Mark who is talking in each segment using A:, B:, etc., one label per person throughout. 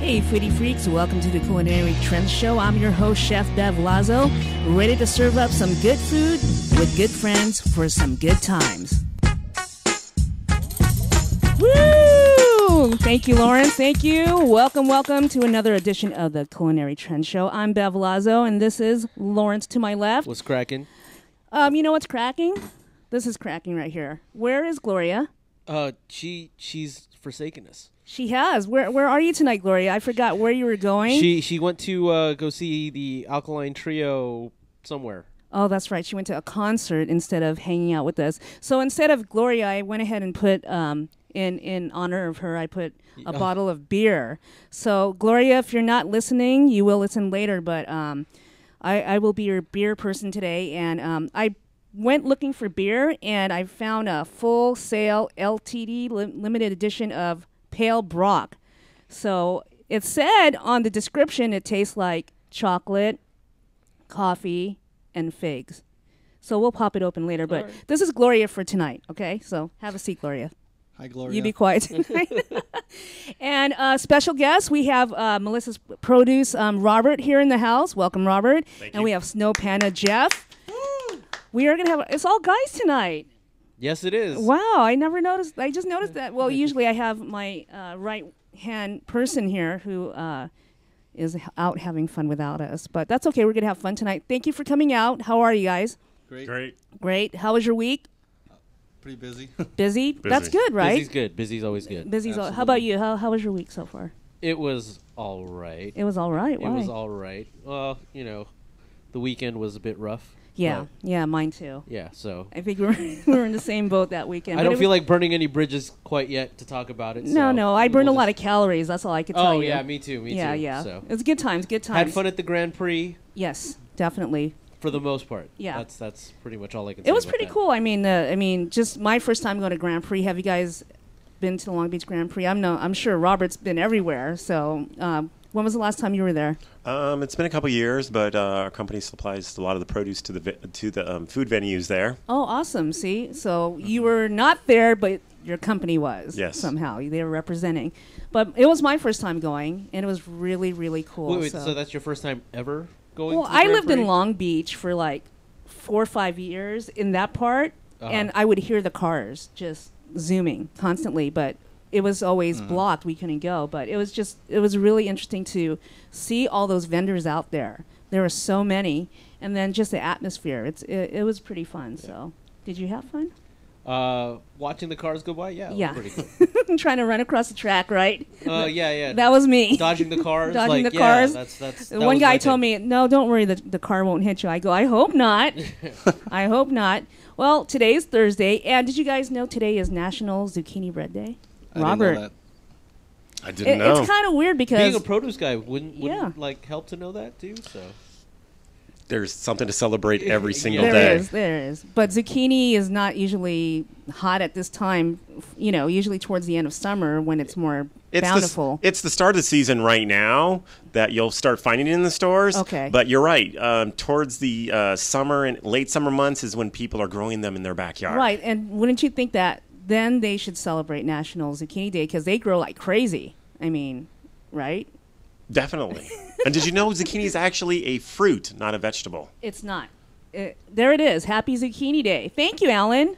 A: Hey, foodie freaks, welcome to the Culinary Trends Show. I'm your host, Chef Bev Lazo, ready to serve up some good food with good friends for some good times. Woo! Thank you, Lawrence. Thank you. Welcome to another edition of the Culinary Trends Show. I'm Bev Lazo, and this is Lawrence to my left.
B: What's cracking?
A: You know what's cracking? This is cracking right here. Where is Gloria?
B: She's forsaken us.
A: She has. Where are you tonight, Gloria? I forgot where you were going.
B: She went to go see the Alkaline Trio somewhere.
A: Oh, that's right. She went to a concert instead of hanging out with us. So instead of Gloria, I went ahead and put, in honor of her, I put a bottle of beer. So, Gloria, if you're not listening, you will listen later, but I will be your beer person today. And I went looking for beer, and I found a full sale LTD limited edition of Pale Brock. So it said on the description it tastes like chocolate, coffee, and figs. So we'll pop it open later. But This is Gloria for tonight, okay? So have a seat, Gloria.
C: Hi, Gloria.
A: You be quiet tonight. And special guest, we have Melissa's produce, Robert, here in the house. Welcome, Robert.
C: Thank
A: and
C: you.
A: we have Snow Panda Jeff. Woo! We are going to have, it's all guys tonight.
B: Yes, it is.
A: Wow, I never noticed. I just noticed that. Well, usually I have my right-hand person here who is out having fun without us. But that's okay. We're going to have fun tonight. Thank you for coming out. How are you guys?
C: Great.
A: How was your week?
C: Pretty busy.
A: Busy? That's good, right?
B: Busy's good. Busy's always good.
A: How about you? How was your week so far?
B: It was all right.
A: It was all right. Why?
B: It was all right. Well, the weekend was a bit rough.
A: Yeah, mine too.
B: Yeah, so.
A: I think we were in the same boat that weekend.
B: I don't feel like burning any bridges quite yet to talk about it.
A: No, I burned a lot of calories. That's all I could tell you.
B: Oh, yeah, me too.
A: Yeah.
B: So.
A: It was good times.
B: Had fun at the Grand Prix.
A: Yes, definitely.
B: For the most part.
A: Yeah.
B: That's pretty much all I can say.
A: It was
B: about
A: pretty
B: that.
A: cool. I mean, just my first time going to Grand Prix. Have you guys been to the Long Beach Grand Prix? I'm sure Robert's been everywhere. So, when was the last time you were there?
D: It's been a couple years, but our company supplies a lot of the produce to the food venues there.
A: Oh, awesome. See? So you were not there, but your company was.
D: Yes.
A: Somehow. They were representing. But it was my first time going, and it was really, really cool.
B: Wait, so that's your first time ever going
A: Well,
B: to the
A: I
B: Grand
A: lived
B: Prix?
A: in Long Beach for like 4 or 5 years in that part, and I would hear the cars just zooming constantly, but it was always blocked. We couldn't go, but it was really interesting to see all those vendors out there. There were so many, and then just the atmosphere. It was pretty fun. Yeah. So, did you have fun?
B: Watching the cars go by, yeah.
A: Yeah.
B: It was pretty cool.
A: Trying to run across the track, right?
B: Yeah.
A: That was me.
B: Dodging the cars.
A: Dodging the cars.
B: That
A: One
B: was
A: guy
B: my
A: told
B: thing.
A: me, "No, don't worry, the car won't hit you." I go, "I hope not." I hope not. Well, today's Thursday, and did you guys know today is National Zucchini Bread Day? Robert.
D: I didn't know.
A: It's kind of weird because
B: being a produce guy wouldn't like help to know that too. So
D: There's something to celebrate every single
B: Yeah.
D: day.
A: There is. But zucchini is not usually hot at this time. Usually towards the end of summer when it's more bountiful.
D: It's the start of the season right now that you'll start finding it in the stores.
A: Okay.
D: But you're right. Towards the summer and late summer months is when people are growing them in their backyard.
A: Right, and wouldn't you think that then they should celebrate National Zucchini Day because they grow like crazy? I mean, right?
D: Definitely. And did you know zucchini is actually a fruit, not a vegetable?
A: It's not. There it is. Happy Zucchini Day. Thank you, Alan.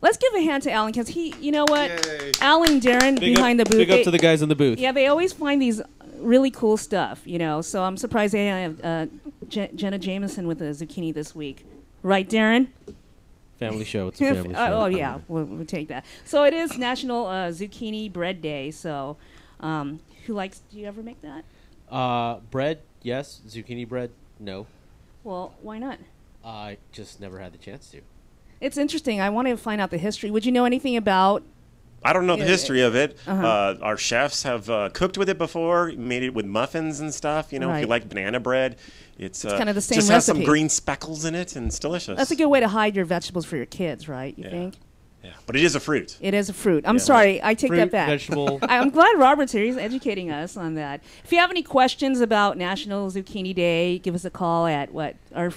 A: Let's give a hand to Alan because you know what?
C: Yay.
A: Alan and Darren behind the booth.
B: Big up to the guys in the booth.
A: Yeah, they always find these really cool stuff, So I'm surprised they have Jenna Jameson with a zucchini this week. Right, Darren?
B: Family show. It's a family show.
A: Oh, yeah. We'll take that. So it is National Zucchini Bread Day. So do you ever make that?
B: Bread, yes. Zucchini bread, no.
A: Well, why not?
B: I just never had the chance to.
A: It's interesting. I want to find out the history. Would you know anything about?
D: I don't know the history of it.
A: Uh-huh.
D: Our chefs have cooked with it before, made it with muffins and stuff. If
A: Right.
D: you like banana bread, it's
A: kind of the same
D: just has some
A: recipe.
D: green speckles in it, and it's delicious.
A: That's a good way to hide your vegetables for your kids, right? You
D: Yeah.
A: think?
D: Yeah, but it is a fruit.
A: It is a fruit. I'm
D: Yeah.
A: sorry. I take
B: Fruit,
A: that back.
B: vegetable.
A: I'm glad Robert's here. He's educating us on that. If you have any questions about National Zucchini Day, give us a call at what? I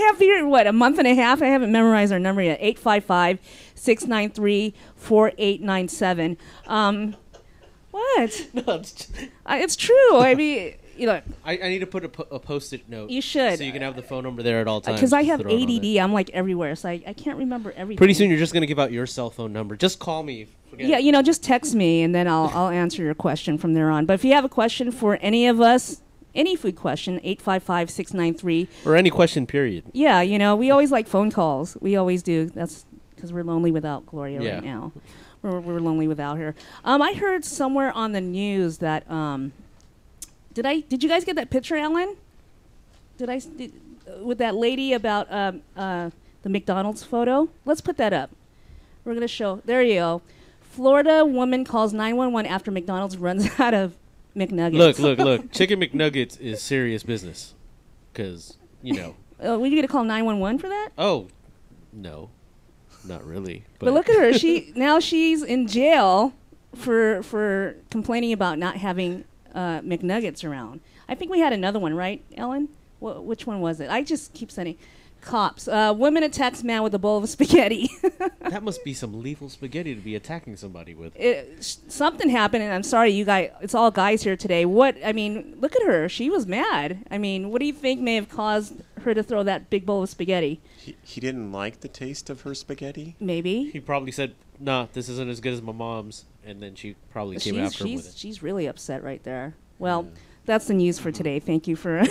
A: have here, a month and a half? I haven't memorized our number yet. 855-693-4897. What?
B: No,
A: It's true. I mean,
B: I need to put a Post-it note.
A: You should.
B: So you can have the phone number there at all times.
A: Because I have ADD. I'm like everywhere, so I can't remember everything.
B: Pretty soon you're just going to give out your cell phone number. Just call me.
A: Yeah, just text me, and then I'll answer your question from there on. But if you have a question for any of us, any food question, 855-693.
B: Or any question, period.
A: Yeah, we always like phone calls. We always do. That's because we're lonely without Gloria right now. We're lonely without her. I heard somewhere on the news that did you guys get that picture, Ellen? With that lady about the McDonald's photo? Let's put that up. We're gonna show. There you go. Florida woman calls 911 after McDonald's runs out of McNuggets.
B: Look. Chicken McNuggets is serious business. Because,
A: were you gonna call 911 for that?
B: Oh, no. Not really.
A: But look at her. She's in jail for complaining about not having McNuggets around. I think we had another one, right, Ellen? Which one was it? I just keep sending cops. Woman attacks man with a bowl of spaghetti.
B: That must be some lethal spaghetti to be attacking somebody with.
A: Something happened, and I'm sorry, you guys. It's all guys here today. Look at her. She was mad. What do you think may have caused her to throw that big bowl of spaghetti?
D: He didn't like the taste of her spaghetti?
A: Maybe.
B: He probably said, nah, this isn't as good as my mom's, and then she probably came after him with it.
A: She's really upset right there. Well, that's the news for today. Thank you for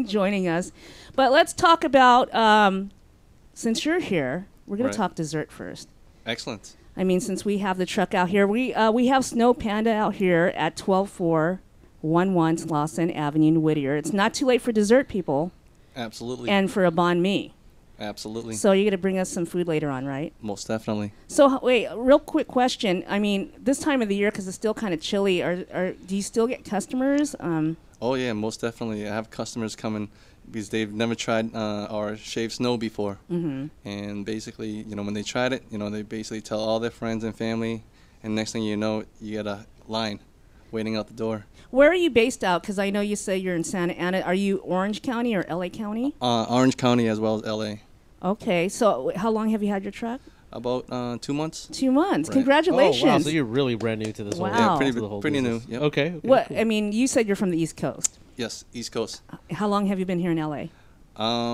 A: joining us. But let's talk about, since you're here, we're going to talk dessert first.
C: Excellent.
A: Since we have the truck out here, we have Snow Panda out here at 12411 Slauson Avenue in Whittier. It's not too late for dessert, people.
C: Absolutely.
A: And for a banh mi.
C: Absolutely.
A: So you're going to bring us some food later on, right?
C: Most definitely.
A: So wait, real quick question. This time of the year, because it's still kind of chilly, do you still get customers?
C: Oh yeah, most definitely. I have customers coming because they've never tried our shaved snow before, and basically, when they tried it, they basically tell all their friends and family, and next thing you know, you get a line waiting out the door.
A: Where are you based out? Because I know you say you're in Santa Ana. Are you Orange County or LA County?
C: Orange County as well as LA.
A: Okay, so how long have you had your truck?
C: About 2 months.
A: 2 months.
C: Right.
A: Congratulations.
B: Oh, wow, so you're really brand new to this
A: Wow.
B: whole
C: Yeah, pretty new. Yep.
B: Okay.
A: What?
B: Cool.
A: You said you're from the East Coast.
C: Yes, East Coast.
A: How long have you been here in LA?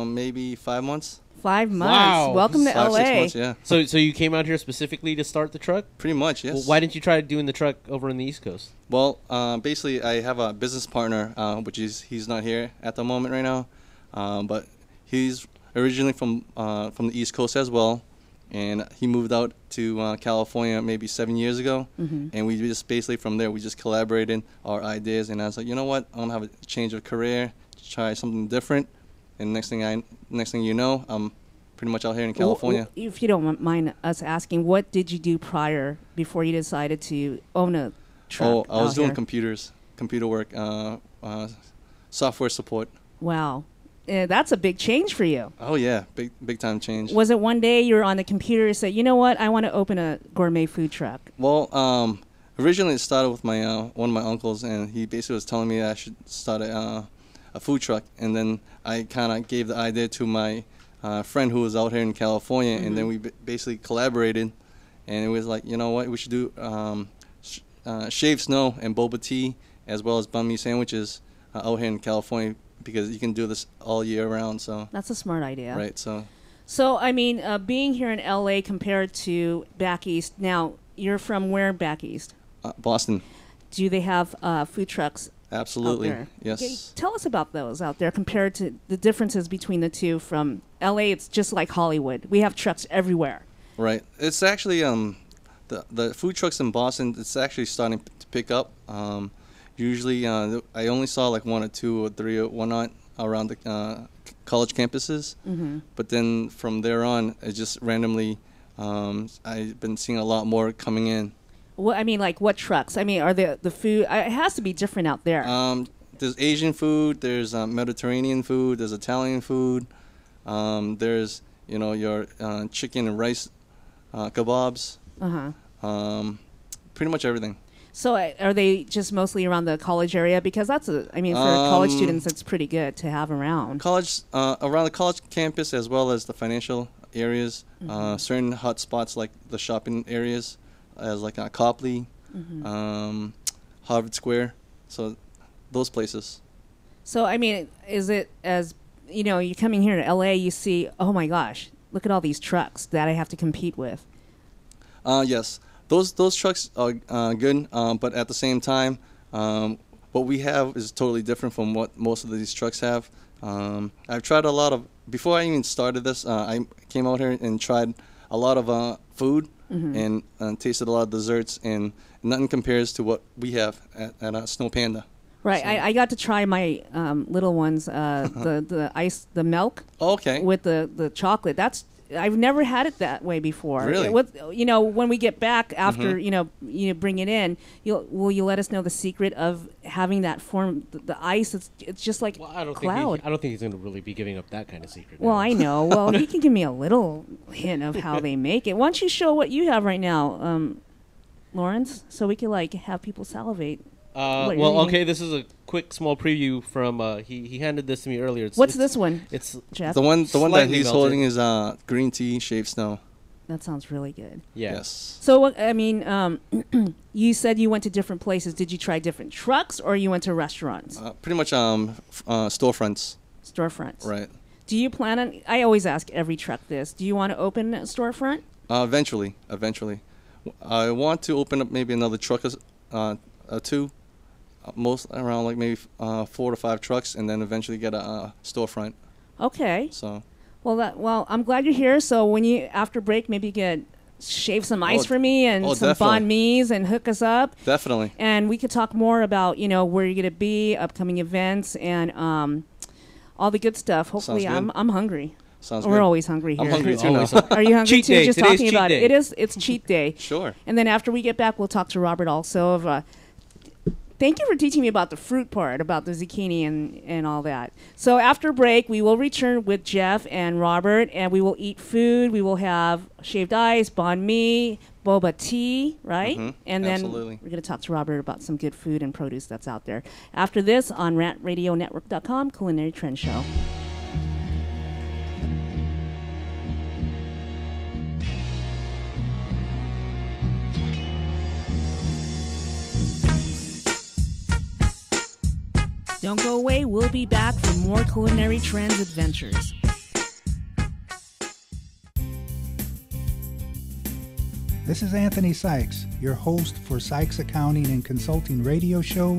C: Maybe 5 months.
A: 5 months.
B: Wow.
A: Welcome to
C: 5,
A: LA.
C: 6 months, yeah.
B: So you came out here specifically to start the truck?
C: Pretty much, yes.
B: Well, why didn't you try doing the truck over on the East Coast?
C: Well, basically, I have a business partner, which he's not here at the moment right now, but he's originally from the East Coast as well, and he moved out to California maybe 7 years ago, and we just basically from there we just collaborated our ideas, and I was like, you know what, I want to have a change of career, try something different, and next thing you know, I'm pretty much out here in California.
A: If you don't mind us asking, what did you do prior before you decided to own a truck?
C: Oh, I was doing
A: here?
C: computer work, software support.
A: Wow. That's a big change for you.
C: Oh yeah, big time change.
A: Was it one day you were on the computer and said, you know what, I want to open a gourmet food truck?
C: Well, originally it started with my one of my uncles, and he basically was telling me that I should start a food truck, and then I kind of gave the idea to my friend who was out here in California, and then we basically collaborated, and it was like, you know what, we should do shaved snow and boba tea as well as banh mi sandwiches out here in California, because you can do this all year round. So
A: that's a smart idea.
C: Right. So
A: being here in LA compared to back east. Now, you're from where back east?
C: Boston.
A: Do they have food trucks?
C: Absolutely.
A: Out there?
C: Yes.
A: Okay, tell us about those out there compared to the differences between the two. From LA, it's just like Hollywood. We have trucks everywhere. Right.
C: It's actually the food trucks in Boston. It's actually starting to pick up. Usually, I only saw like 1 or 2 or 3 or whatnot around the college campuses. But then from there on, it just randomly, I've been seeing a lot more coming in.
A: Well, like what trucks? Are the food? It has to be different out there.
C: There's Asian food. There's Mediterranean food. There's Italian food. There's your chicken and rice kebabs. Pretty much everything.
A: So are they just mostly around the college area? Because that's for college students, it's pretty good to have around.
C: College around the college campus, as well as the financial areas, certain hot spots like the shopping areas, as like Copley, Harvard Square. So those places.
A: So, I mean, is it as, you know, you're coming here to L.A., you see, oh, my gosh, look at all these trucks that I have to compete with.
C: Yes. Those trucks are good, but at the same time, what we have is totally different from what most of these trucks have. I've tried a lot of, before I even started this, I came out here and tried a lot of food and tasted a lot of desserts, and nothing compares to what we have at Snow Panda.
A: Right.
C: So.
A: I got to try my little ones, the ice, the milk with the chocolate. I've never had it that way before.
C: Really?
A: You know, when we get back after, you bring it in, will you let us know the secret of having that form, the ice? It's just like cloud.
B: I don't think he's going to really be giving up that kind of secret.
A: Well,
B: now.
A: I know. Well, he can give me a little hint of how they make it. Why don't you show what you have right now, Lawrence, so we can have people salivate.
B: Okay, this is a quick small preview from he handed this to me earlier.
A: What's this one?
B: It's
A: Jeff?
C: The one that he's
B: melted.
C: holding is green tea shaved snow.
A: That sounds really good.
B: Yeah.
C: Yes.
A: So I mean, you said you went to different places. Did you try different trucks, or you went to restaurants?
C: Pretty much storefronts.
A: Storefronts.
C: Right.
A: Do you plan on? I always ask every truck this. Do you want to open a storefront?
C: Eventually. I want to open up maybe another truck or two. Most around like maybe 4 to 5 trucks, and then eventually get a storefront.
A: Okay.
C: So.
A: Well, I'm glad you're here. So when you after break, maybe you could shave some ice for me and some
C: definitely.
A: banh mi's and hook us up.
C: Definitely.
A: And we could talk more about where you're gonna be, upcoming events, and all the good stuff. Hopefully, I'm hungry.
C: Sounds
A: We're
C: good.
A: always hungry here.
C: I'm hungry too now.
A: Are you hungry
B: Cheat
A: too?
B: day.
A: Just
B: Today's
A: talking
B: cheat
A: about
B: day.
A: it. It's cheat day.
C: Sure.
A: And then after we get back, we'll talk to Robert also of. Thank you for teaching me about the fruit part, about the zucchini and all that. So after break, we will return with Jeff and Robert, and we will eat food. We will have shaved ice, banh mi, boba tea, right? And then
C: Absolutely.
A: we're going to talk to Robert about some good food and produce that's out there. After this, on rantradionetwork.com, Culinary Trend Show. Don't go away. We'll be back for more Culinary Trends adventures.
E: This is Anthony Sykes, your host for Sykes Accounting and Consulting radio show,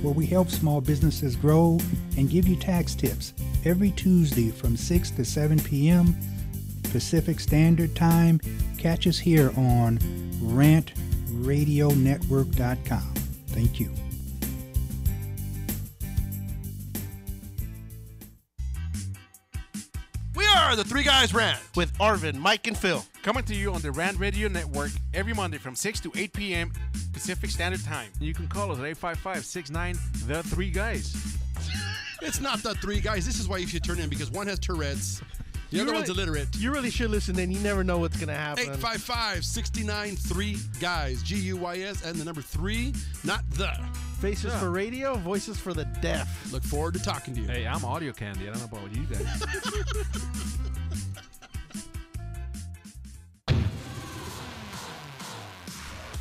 E: where we help small businesses grow and give you tax tips every Tuesday from 6 to 7 p.m. Pacific Standard Time. Catch us here on rantradionetwork.com. Thank you.
F: The Three Guys Rant
G: with Arvin, Mike, and Phil.
F: coming to you on the Rant Radio Network every Monday from 6 to 8 p.m. Pacific Standard Time. You can call us at 855-69 The Three Guys.
G: It's not the Three Guys. This is why you should turn in, because one has Tourette's, the other one's illiterate.
H: You really should listen in. You never know what's going to happen.
G: 855-69 3 Guys, G-U-Y-S, and the number 3, not the.
H: Faces for radio, voices for the deaf.
G: Look forward to talking to you.
F: Hey, I'm audio candy. I don't know about you guys.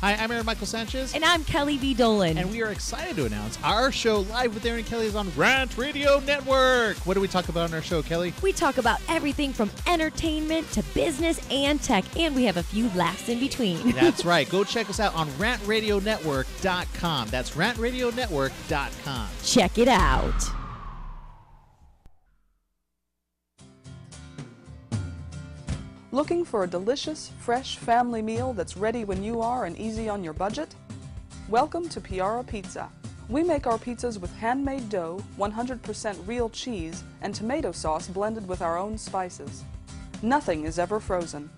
I: Hi, I'm Aaron Michael Sanchez.
J: And I'm Kelly V. Dolan.
I: And we are excited to announce our show Live with Aaron and Kelly is on Rant Radio Network. What do we talk about on our show, Kelly?
J: We talk about everything from entertainment to business and tech, and we have a few laughs in between.
I: That's right. Go check us out on rantradionetwork.com. That's rantradionetwork.com.
J: Check it out.
K: Looking for a delicious, fresh family meal that's ready when you are and easy on your budget? Welcome to Piara Pizza. We make our pizzas with handmade dough, 100% real cheese, and tomato sauce blended with our own spices. Nothing is ever frozen.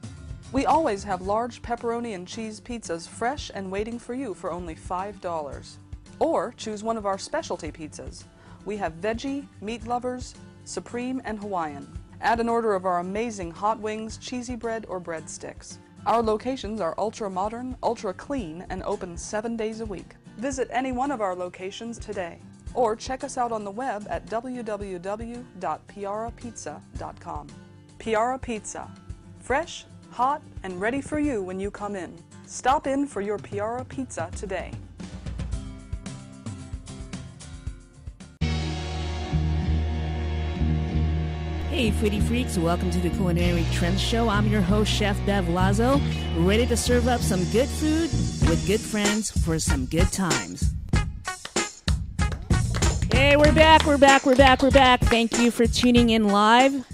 K: We always have large pepperoni and cheese pizzas fresh and waiting for you for only $5. Or choose one of our specialty pizzas. We have veggie, meat lovers, supreme, and Hawaiian. Add an order of our amazing hot wings, cheesy bread, or breadsticks. Our locations are ultra-modern, ultra-clean, and open 7 days a week. Visit any one of our locations today, or check us out on the web at www.piarapizza.com. Piara Pizza. Fresh, hot, and ready for you when you come in. Stop in for your Piara Pizza today.
A: Hey, foodie freaks, welcome to the Culinary Trends Show. I'm your host, Chef Bev Lazo, ready to serve up some good food with good friends for some good times. Hey, we're back. Thank you for tuning in live.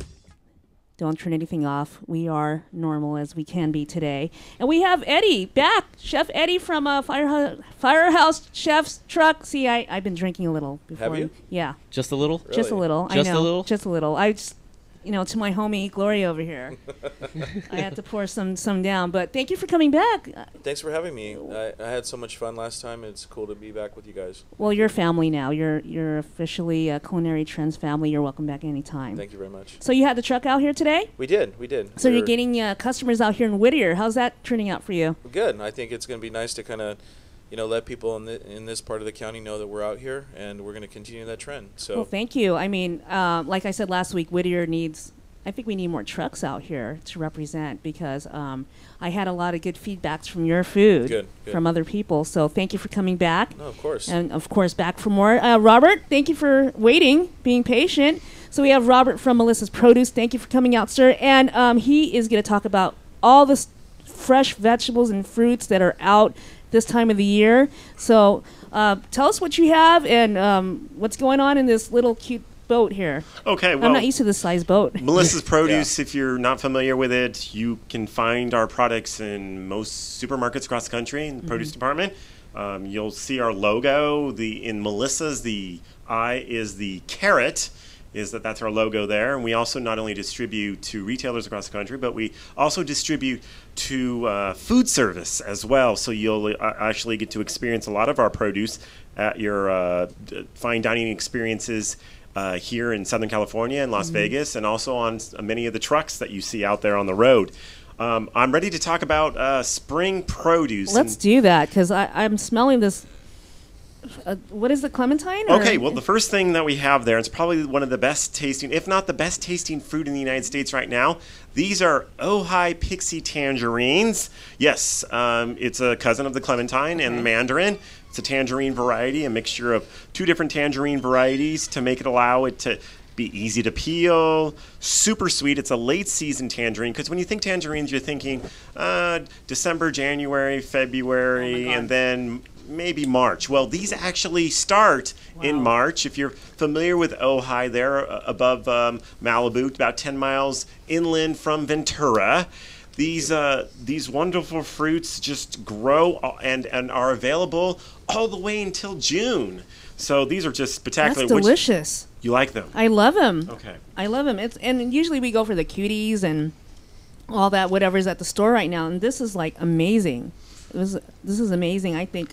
A: Don't turn anything off. We are normal as we can be today. And we have Eddie back, Chef Eddie from Firehouse Chef's Truck. See, I've been drinking a little before.
B: Have you?
A: Yeah.
B: Just a little?
A: Just a little.
B: Just
A: I know.
B: a little?
A: Just a little. I just, to my homie Gloria over here. I had to pour some down. But thank you for coming back.
L: Thanks for having me. I had so much fun last time. It's cool to be back with you guys.
A: Well, you're family now. You're officially a Culinary Trends family. You're welcome back anytime.
L: Thank you very much.
A: So you had the truck out here today?
L: We did.
A: So you're getting customers out here in Whittier. How's that turning out for you?
L: Good. I think it's going to be nice to kind of, let people in this part of the county know that we're out here, and we're going to continue that trend. So.
A: Well, thank you. I mean, like I said last week, Whittier I think we need more trucks out here to represent because I had a lot of good feedbacks from your food
L: good.
A: from other people. So thank you for coming back.
L: No, of course.
A: And, of course, back for more. Robert, thank you for waiting, being patient. So we have Robert from Melissa's Produce. Thank you for coming out, sir. And he is going to talk about all the fresh vegetables and fruits that are out this time of the year. So tell us what you have and what's going on in this little cute boat here.
D: Okay, well,
A: I'm not used to this size boat.
D: Melissa's Produce, if you're not familiar with it, you can find our products in most supermarkets across the country in the produce department. You'll see our logo. In Melissa's, the I is the carrot. That's our logo there. And we also not only distribute to retailers across the country, but we also distribute to food service as well. So you'll actually get to experience a lot of our produce at your fine dining experiences here in Southern California and Las Vegas, and also on many of the trucks that you see out there on the road. I'm ready to talk about spring produce.
A: Let's do that, because I'm smelling this. What is the clementine?
D: Okay, well, the first thing that we have there, it's probably one of the best tasting, if not the best tasting fruit in the United States right now. These are Ojai Pixie tangerines. Yes, it's a cousin of the clementine and the mandarin. It's a tangerine variety, a mixture of two different tangerine varieties to make it allow it to be easy to peel, super sweet. It's a late season tangerine, because when you think tangerines, you're thinking December, January, February, and then maybe March. Well, these actually start in March. If you're familiar with Ojai, they're above Malibu, about 10 miles inland from Ventura. These wonderful fruits just grow and are available all the way until June. So these are just spectacular.
A: That's delicious.
D: You like them?
A: I love them.
D: Okay.
A: I love them. And usually we go for the cuties and all that, whatever's at the store right now. And this is like amazing. This is amazing. I think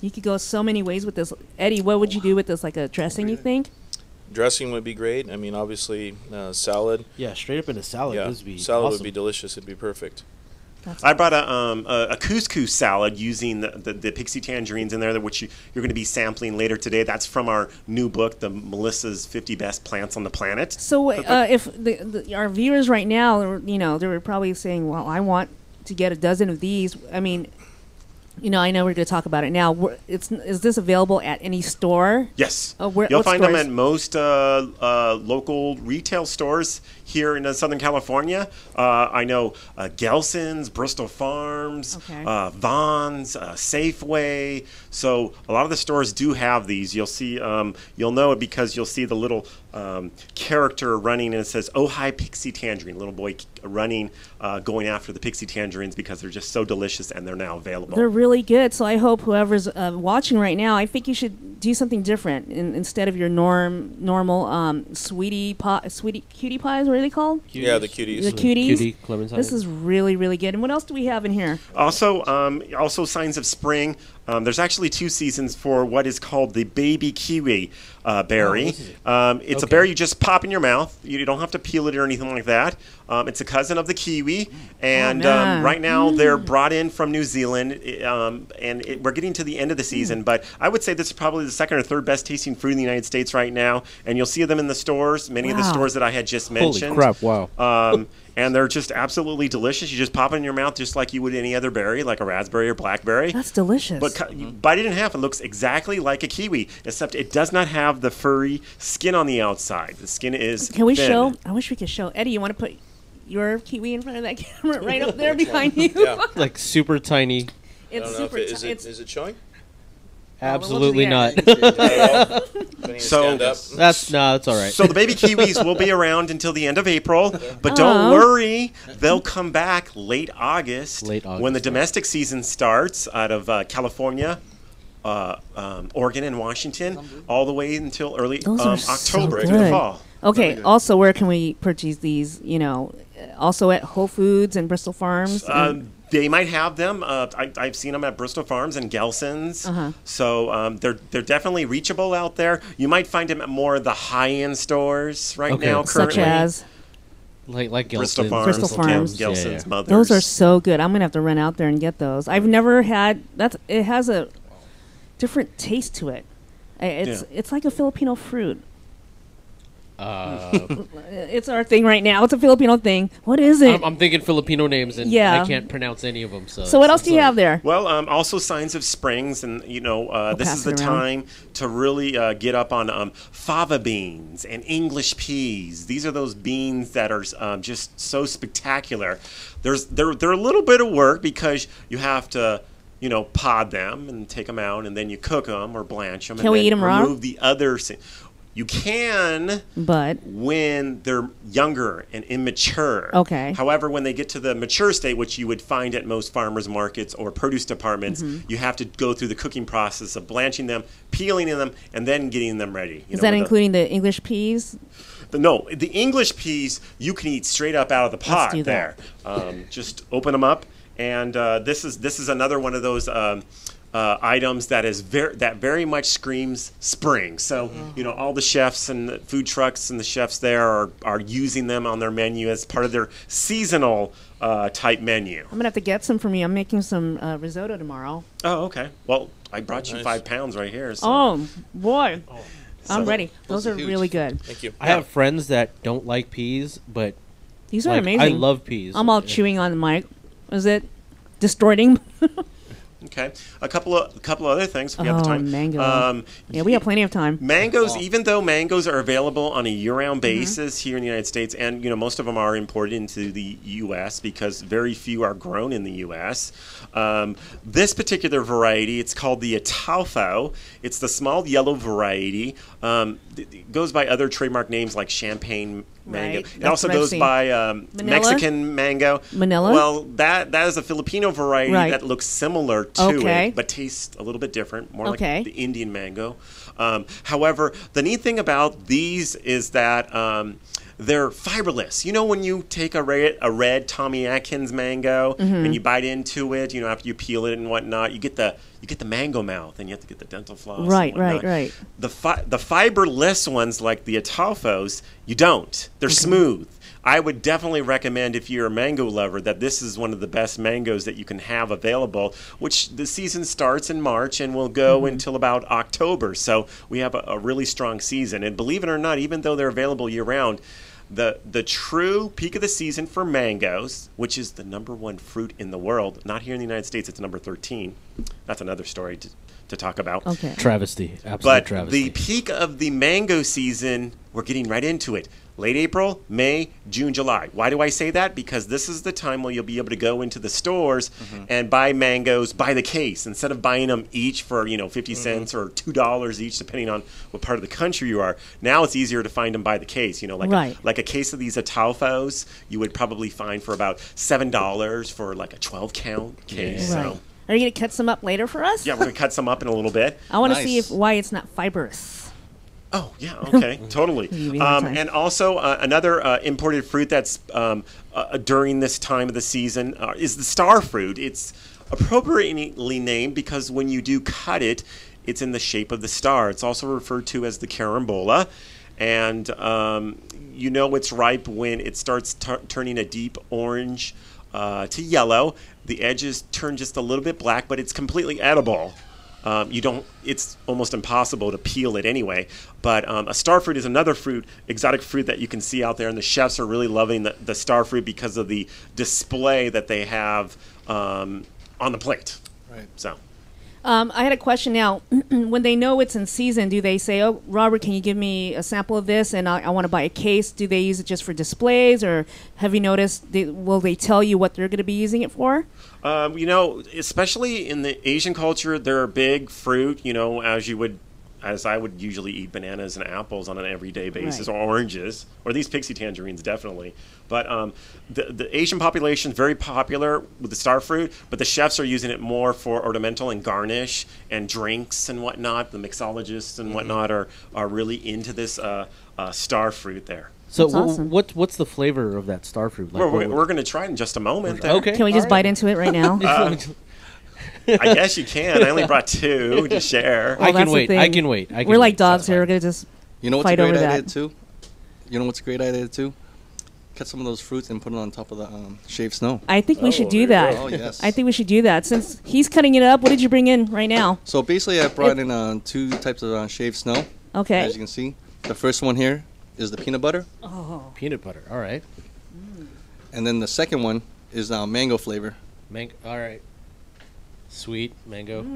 A: you could go so many ways with this. Eddie, what would you do with this? Like a dressing, you think?
L: Dressing would be great. I mean, obviously, salad.
B: Yeah, straight up in a salad.
L: Yeah,
B: This would be
L: salad
B: awesome.
L: would be delicious. It'd be perfect.
D: I brought a couscous salad using the pixie tangerines in there, which you're going to be sampling later today. That's from our new book, the Melissa's 50 Best Plants on the Planet.
A: So if our viewers right now, they're probably saying, well, I want to get a dozen of these. I mean, I know we're going to talk about it now. Is this available at any store?
D: Yes.
A: You'll
D: find them at most local retail stores here in Southern California. I know Gelson's, Bristol Farms, Vaughn's, Safeway. So a lot of the stores do have these. You'll see, you'll know it because you'll see the little character running, and it says Ojai Pixie Tangerine. Little boy running, going after the pixie tangerines because they're just so delicious and they're now available.
A: They're really good. So I hope whoever's watching right now, I think you should do something different instead of your normal cutie pies. What are they called?
L: Cuties. Yeah, the cuties.
A: The cuties.
B: Cutie clementine.
A: This is really, really good. And what else do we have in here?
D: Also signs of spring. There's actually two seasons for what is called the baby kiwi berry. It's a berry you just pop in your mouth. You don't have to peel it or anything like that. It's a cousin of the kiwi, and right now they're brought in from New Zealand, and we're getting to the end of the season. But I would say this is probably second or third best tasting fruit in the United States right now, and you'll see them in the stores, many of the stores that I had just mentioned.
B: Holy crap, wow.
D: And they're just absolutely delicious. You just pop it in your mouth just like you would any other berry, like a raspberry or blackberry.
A: That's delicious.
D: But you bite it in half, it looks exactly like a kiwi, except it does not have the furry skin on the outside. The skin is
A: Can we
D: thin.
A: show? I wish we could show. Eddie, you want to put your kiwi in front of that camera right up there behind you?
L: Yeah.
B: Like super tiny.
A: It's super
L: is it showing?
B: Absolutely not.
D: So
B: that's all right.
D: So the baby kiwis will be around until the end of April, but don't worry, they'll come back late August when the domestic season starts out of California, Oregon, and Washington, all the way until early October through the fall.
A: Okay. Also, where can we purchase these? Also at Whole Foods and Bristol Farms.
D: They might have them. I've seen them at Bristol Farms and Gelson's. So they're definitely reachable out there. You might find them at more of the high-end stores right now currently.
A: Such as?
B: Like
D: Bristol
B: Gelson's.
D: Farms. Gelson's, Mothers.
A: Those are so good. I'm going to have to run out there and get those. I've never had – it has a different taste to it. It's like a Filipino fruit. It's our thing right now. It's a Filipino thing. What is it?
B: I'm thinking Filipino names, and I can't pronounce any of them. So
A: what else do you have there?
D: Well, also signs of springs, and this is the time to really get up on fava beans and English peas. These are those beans that are just so spectacular. They're a little bit of work because you have to pod them and take them out, and then you cook them or blanch them.
A: Can we eat them raw?
D: Remove the other. You can,
A: but
D: when they're younger and immature.
A: Okay.
D: However, when they get to the mature state, which you would find at most farmers markets or produce departments, you have to go through the cooking process of blanching them, peeling them, and then getting them ready.
A: Is that including the English peas?
D: No, the English peas you can eat straight up out of the pot.
A: Let's do
D: there. Just open them up, and this is another one of those. Items that very much screams spring. So all the chefs and the food trucks and the chefs there are using them on their menu as part of their seasonal type menu.
A: I'm gonna have to get some from you. I'm making some risotto tomorrow.
D: Oh, okay. Well, I brought you 5 pounds right here. So.
A: Oh boy, I'm ready. Those are really good.
L: Thank you.
B: I have friends that don't like peas, but
A: these are amazing.
B: I love peas.
A: I'm all chewing on the mic. Is it distorting?
D: Okay, a couple of other things. We have the time.
A: Mango. We have plenty of time.
D: Mangoes, even though mangoes are available on a year-round basis here in the United States, and most of them are imported into the U.S. because very few are grown in the U.S. This particular variety, it's called the Ataulfo. It's the small yellow variety. It goes by other trademark names like champagne mango.
A: Right.
D: It also goes by Mexican mango.
A: Manila?
D: Well, that is a Filipino variety that looks similar to it, but tastes a little bit different, more like the Indian mango. However, the neat thing about these is that they're fiberless. When you take a red Tommy Atkins mango and you bite into it, after you peel it and whatnot, you get the mango mouth, and you have to get the dental floss.
A: Right.
D: The fiberless ones, like the Ataulfos, you don't. They're smooth. I would definitely recommend, if you're a mango lover, that this is one of the best mangoes that you can have available, which the season starts in March and will go until about October. So we have a really strong season. And believe it or not, even though they're available year-round, the true peak of the season for mangoes, which is the #1 fruit in the world, not here in the United States, it's number 13. That's another story to talk about.
A: Okay.
B: Travesty. Absolute
D: but
B: travesty.
D: The peak of the mango season, we're getting right into it. Late April, May, June, July. Why do I say that? Because this is the time where you'll be able to go into the stores and buy mangoes by the case. Instead of buying them each for 50 cents or $2 each, depending on what part of the country you are. Now it's easier to find them by the case. Like a case of these Ataulfos, you would probably find for about $7 for like a 12-count case.
A: Right.
D: So.
A: Are you going to cut some up later for us?
D: Yeah, we're going to cut some up in a little bit.
A: I want to see why it's not fibrous.
D: Oh, yeah, okay, totally. And also another imported fruit that's during this time of the season is the star fruit. It's appropriately named because when you do cut it, it's in the shape of the star. It's also referred to as the carambola. And it's ripe when it starts turning a deep orange to yellow. The edges turn just a little bit black, but it's completely edible. you don't. It's almost impossible to peel it anyway. But a star fruit is another fruit, exotic fruit that you can see out there, and the chefs are really loving the star fruit because of the display that they have on the plate.
C: Right.
D: So.
A: I had a question now. When they know it's in season, do they say, "Oh, Robert, can you give me a sample of this?" And I want to buy a case. Do they use it just for displays, or have you noticed? Will they tell you what they're going to be using it for?
D: Especially in the Asian culture, they're a big fruit. As I would usually eat bananas and apples on an everyday basis, or oranges, or these pixie tangerines, definitely. But the Asian population is very popular with the star fruit, but the chefs are using it more for ornamental and garnish and drinks and whatnot. The mixologists and whatnot are really into this star fruit there.
B: So
A: awesome.
B: what's the flavor of that star fruit?
D: We're going to try it in just a moment.
B: Okay.
A: Can we just bite into it right now?
D: I guess you can. I only brought 2 to share.
A: Well,
B: I can wait.
A: We're like dogs here. We're going to just
C: what's
A: fight
C: a great
A: over
C: idea
A: that.
C: too? You know what's a great idea too? Cut some of those fruits and put it on top of the shaved snow.
A: I think we should do that.
C: Oh, yes.
A: I think we should do that. Since he's cutting it up, what did you bring in right now?
C: So basically I brought in 2 types of shaved snow.
A: Okay.
C: As you can see. The first one here is the peanut butter.
A: Oh.
B: Peanut butter. All right.
C: And then the second one is mango flavor.
B: All right. Sweet mango.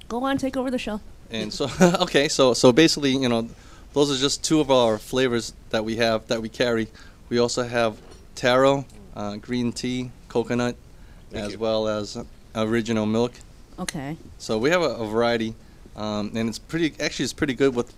A: Go on, take over the show.
C: And so, okay, so basically, those are just 2 of our flavors that we have, that we carry. We also have taro, green tea, coconut, as well as original milk.
A: Okay.
C: So we have a variety, and it's pretty good with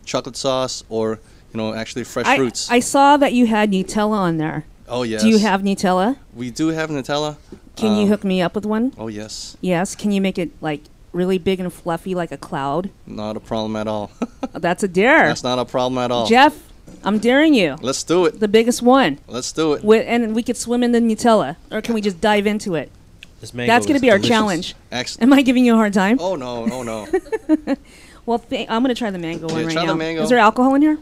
C: chocolate sauce or, actually fresh fruits.
A: I saw that you had Nutella on there.
C: Oh, yes.
A: Do you have Nutella?
C: We do have Nutella.
A: Can you hook me up with one?
C: Oh, yes.
A: Yes. Can you make it like really big and fluffy like a cloud?
C: Not a problem at all.
A: That's a dare.
C: That's not a problem at all.
A: Jeff, I'm daring you.
C: Let's do it.
A: The biggest one.
C: Let's do it.
A: And we could swim in the Nutella. Or can we just dive into it?
B: This mango
A: That's going to be
C: delicious.
A: our challenge.
C: Excellent.
A: Am I giving you a hard time?
C: Oh, no.
A: Well, I'm going to try the mango one right
C: try
A: now.
C: the mango.
A: Is there alcohol in here?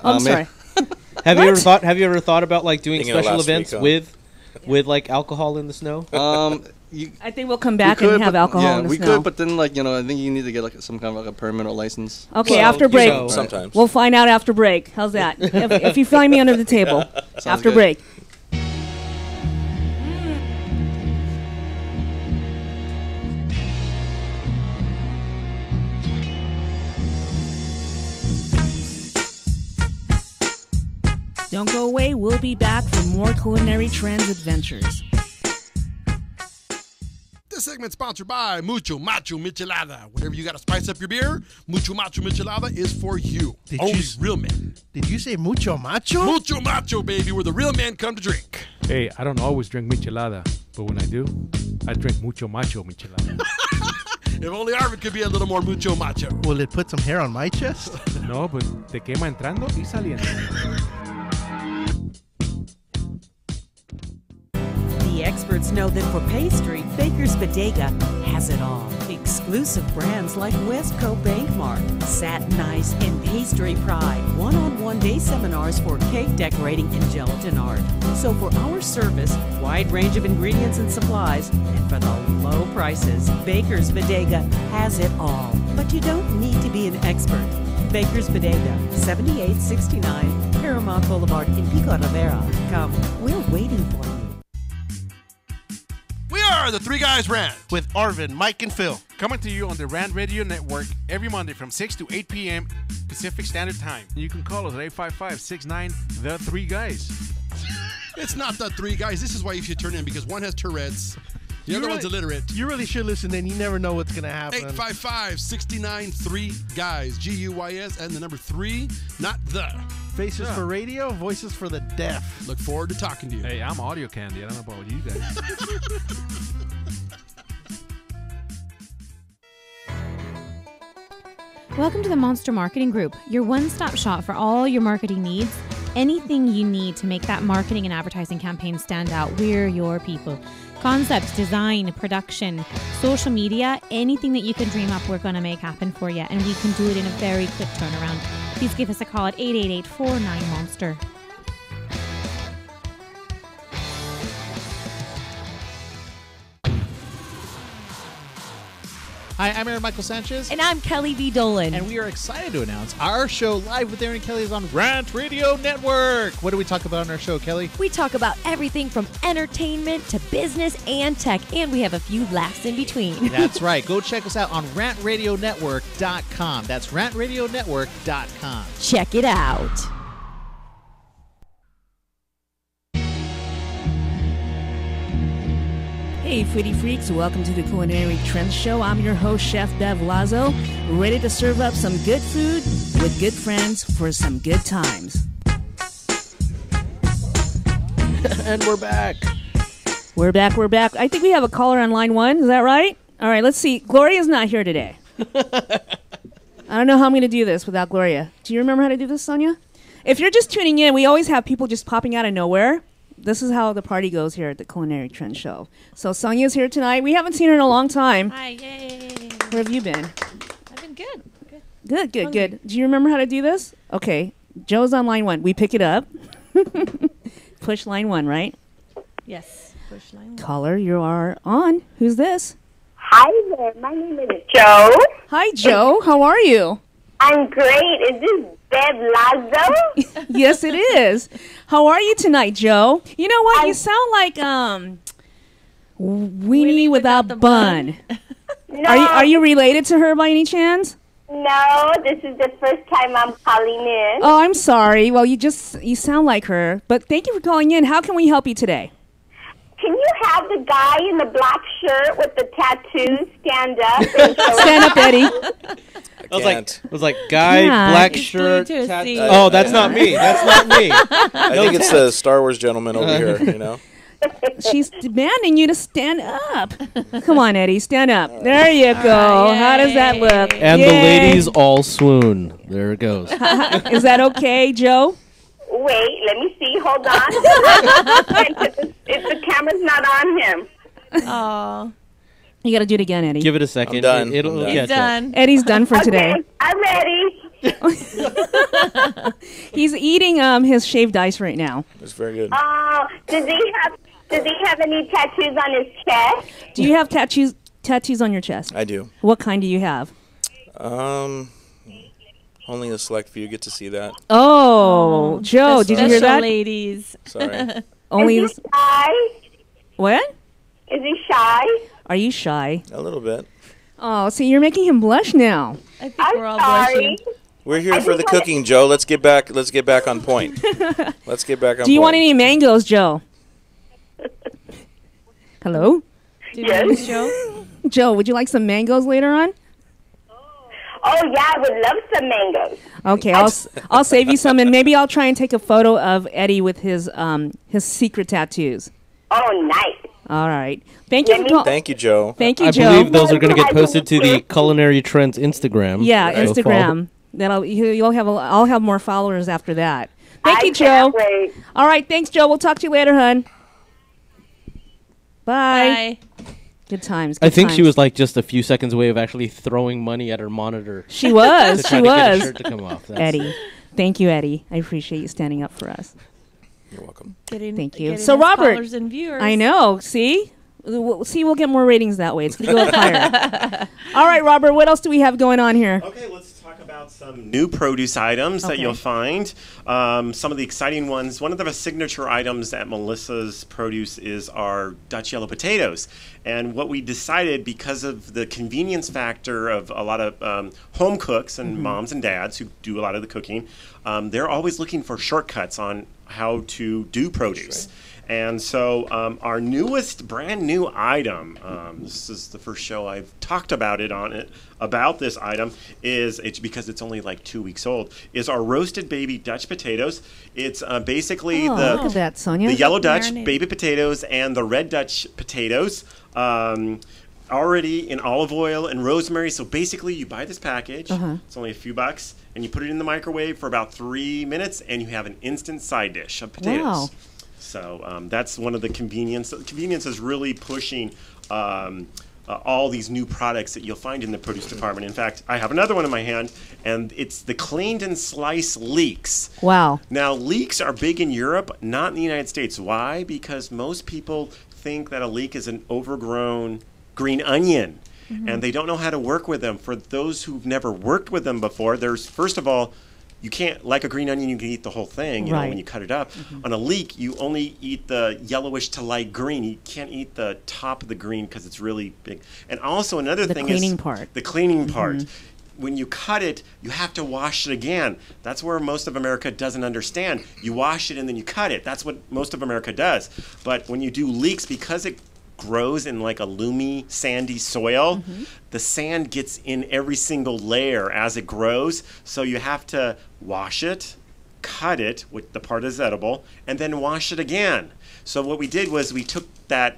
A: I'm sorry.
B: Have you ever thought about like doing special events with like alcohol in the snow?
A: I think we'll come back and have alcohol in the snow.
C: We could, but then I think you need to get some kind of a permit or license.
A: Okay, after break.
L: Sometimes.
A: We'll find out after break. How's that? if you find me under the table after
C: good.
A: break. Don't go away. We'll be back for more Culinary Trends adventures.
G: This segment's sponsored by Mucho Macho Michelada. Whenever you got to spice up your beer, Mucho Macho Michelada is for you. Only real men.
H: Did you say mucho macho?
G: Mucho Macho, baby, where the real men come to drink.
M: Hey, I don't always drink michelada, but when I do, I drink mucho macho michelada.
G: If only Arvin could be a little more mucho macho.
H: Will it put some hair on my chest?
M: No, but te quema entrando y saliendo.
N: The experts know that for pastry, Baker's Bodega has it all. Exclusive brands like Westco Bankmark, Satin Ice, and Pastry Pride. One-on-one day seminars for cake decorating and gelatin art. So for our service, wide range of ingredients and supplies, and for the low prices, Baker's Bodega has it all. But you don't need to be an expert. Baker's Bodega, 7869 Paramount Boulevard in Pico Rivera. Come, we're waiting for you.
G: We are the Three Guys Rant.
H: With Arvin, Mike, and Phil.
F: Coming to you on the Rant Radio Network every Monday from 6 to 8 p.m. Pacific Standard Time. You can call us at 855-69 The Three Guys.
G: It's not the Three Guys. This is why you should turn in, because one has Tourette's. The other one's illiterate.
H: You really should listen in. You never know what's going to happen.
G: 855-69 Guys. G-U-Y-S and the number 3, not the.
H: Faces for radio, voices for the deaf.
G: Look forward to talking to you.
M: Hey, I'm audio candy. I don't know about you guys.
O: Welcome to the Monster Marketing Group, your one-stop shop for all your marketing needs. Anything you need to make that marketing and advertising campaign stand out, we're your people. Concepts, design, production, social media, anything that you can dream up, we're going to make happen for you. And we can do it in a very quick turnaround. Please give us a call at 888-49-MONSTER.
I: Hi, I'm Aaron Michael Sanchez.
J: And I'm Kelly V. Dolan.
I: And we are excited to announce our show Live with Aaron and Kelly is on Rant Radio Network. What do we talk about on our show, Kelly?
J: We talk about everything from entertainment to business and tech, and we have a few laughs in between.
I: That's right. Go check us out on rantradionetwork.com. That's rantradionetwork.com.
J: Check it out.
A: Hey, foodie freaks, welcome to the Culinary Trends Show. I'm your host, Chef Bev Lazo, ready to serve up some good food with good friends for some good times.
B: And we're back.
A: We're back. I think we have a caller on line 1. Is that right? All right, let's see. Gloria's not here today. I don't know how I'm going to do this without Gloria. Do you remember how to do this, Sonia? If you're just tuning in, we always have people just popping out of nowhere. This is how the party goes here at the Culinary Trend Show. So Sonia's here tonight. We haven't seen her in a long time.
P: Hi, yay.
A: Where have you been?
P: I've been good.
A: Good. Do you remember how to do this? Okay. Joe's on line 1. We pick it up. Push line 1, right?
P: Yes. Push line 1.
A: Caller, you are on. Who's this?
Q: Hi there. My name is Joe.
A: Hi, Joe. How are you?
Q: I'm great. Is this Bev Lazo?
A: Yes, it is. How are you tonight, Joe? You know what? You sound like Weenie without bun.
Q: No.
A: Are you related to her by any chance?
Q: No, this is the first time I'm calling in.
A: Oh, I'm sorry. Well, you sound like her. But thank you for calling in. How can we help you today?
Q: Can you have the guy in the black shirt with the tattoos stand up?
A: Stand up, Eddie.
B: I was like, guy, black shirt, tattoo. Oh, that's not me. That's not me.
L: I think it's the Star Wars gentleman over here, you know?
A: She's demanding you to stand up. Come on, Eddie, stand up. There you go. How does that look?
B: And the ladies all swoon. There it goes.
A: Is that okay, Joe?
Q: Wait, let me see. Hold on. If the camera's not on him.
P: Oh.
A: You got to do it again, Eddie.
B: Give it a second.
L: I'm done.
B: It'll
P: He's done.
A: Eddie's done for today.
Q: I'm ready.
A: He's eating his shaved ice right now.
L: It's very good.
Q: Oh, does he have any tattoos on his chest?
A: Do you have tattoos on your chest?
L: I do.
A: What kind do you have?
L: Only a select few get to see that.
A: Oh, Joe, did you hear that?
P: Ladies.
L: Sorry.
A: Only
Q: Is he shy?
A: What?
Q: Is he shy?
A: Are you shy?
L: A little bit.
A: Oh, see, you're making him blush now.
P: I think we're all blushing.
L: We're here for the cooking, Joe. Let's get back on point. Let's get back on point.
A: Do you want any mangoes, Joe? Hello?
Q: Yes.
P: Joe?
A: Joe, would you like some mangoes later on?
Q: Oh, yeah, I would love some mangoes.
A: Okay, I'll save you some, and maybe I'll try and take a photo of Eddie with his secret tattoos.
Q: Oh, nice.
A: All right. Thank you.
L: Thank you, Joe.
A: Thank you,
B: I
A: Joe.
B: believe those are going to get posted to the Culinary Trends Instagram.
A: Yeah,
B: So
A: Instagram. Then I'll have more followers after that. Thank you, Joe.
Q: Wait.
A: All right, thanks, Joe. We'll talk to you later, hun. Bye. Good times.
B: I think she was like just a few seconds away of actually throwing money at her monitor.
A: She was.
B: to try
A: She
B: to get
A: was.
B: her shirt to come off.
A: Eddie. Thank you, Eddie. I appreciate you standing up for us.
L: You're welcome.
A: Thank you.
P: Getting
A: So,
P: us
A: Robert.
P: followers and viewers.
A: I know. See? We'll get more ratings that way. It's going to go up higher. All right, Robert, what else do we have going on here?
D: Okay, let's talk about some new produce items that you'll find. Some of the exciting ones. One of the signature items at Melissa's Produce is our Dutch yellow potatoes. And what we decided, because of the convenience factor of a lot of home cooks and moms and dads who do a lot of the cooking, they're always looking for shortcuts on how to do produce. And so our newest, brand new item, this is the first show I've talked about this item, it's because it's only like 2 weeks old, is our roasted baby Dutch potatoes. It's basically
A: look at that, Sonia.
D: the yellow Dutch
P: Marinated.
D: baby potatoes and the red Dutch potatoes. Already in olive oil and rosemary. So basically you buy this package, it's only a few bucks, and you put it in the microwave for about 3 minutes, and you have an instant side dish of potatoes.
A: Wow.
D: So that's one of the convenience. Convenience is really pushing all these new products that you'll find in the produce department. In fact, I have another one in my hand, and it's the cleaned and sliced leeks.
A: Wow.
D: Now, leeks are big in Europe, not in the United States. Why? Because most people think that a leek is an overgrown green onion. and they don't know how to work with them. For those who've never worked with them before, there's, first of all, you can't, like a green onion, you can eat the whole thing, you know, when you cut it up. On a leek, you only eat the yellowish to light green. You can't eat the top of the green because it's really big. And also another thing is the cleaning part. When you cut it, you have to wash it again. That's where most of America doesn't understand. You wash it and then you cut it. That's what most of America does. But when you do leeks, because it grows in like a loomy, sandy soil, the sand gets in every single layer as it grows. So you have to wash it, cut it with the part that's edible, and then wash it again. So what we did was we took that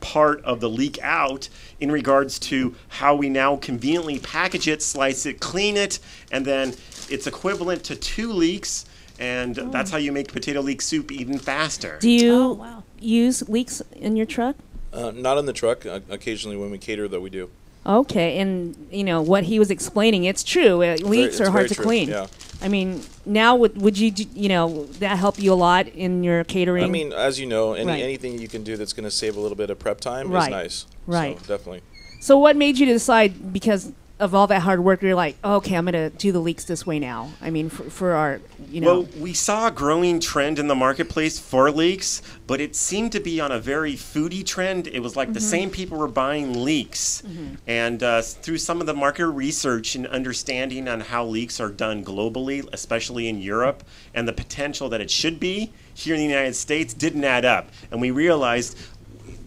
D: part of the leek out in regards to how we now conveniently package it, slice it, clean it, and then it's equivalent to 2 leeks, and that's how you make potato leek soup even faster.
A: Do you use leeks in your truck?
L: Not on the truck. Occasionally when we cater, though, we do.
A: Okay, and you know what he was explaining, it's true. Leeks are hard to clean.
L: Yeah.
A: I mean, now would you, you know, that help you a lot in your catering?
L: I mean, as you know, anything you can do that's going to save a little bit of prep time is nice.
A: Right.
L: So, definitely.
A: So what made you decide, because of all that hard work, you're like, oh, okay, I'm going to do the leeks this way now? I mean, for our, you know.
D: Well, we saw a growing trend in the marketplace for leeks, but it seemed to be on a very foodie trend. It was like the same people were buying leeks. And through some of the market research and understanding on how leeks are done globally, especially in Europe, and the potential that it should be here in the United States didn't add up. And we realized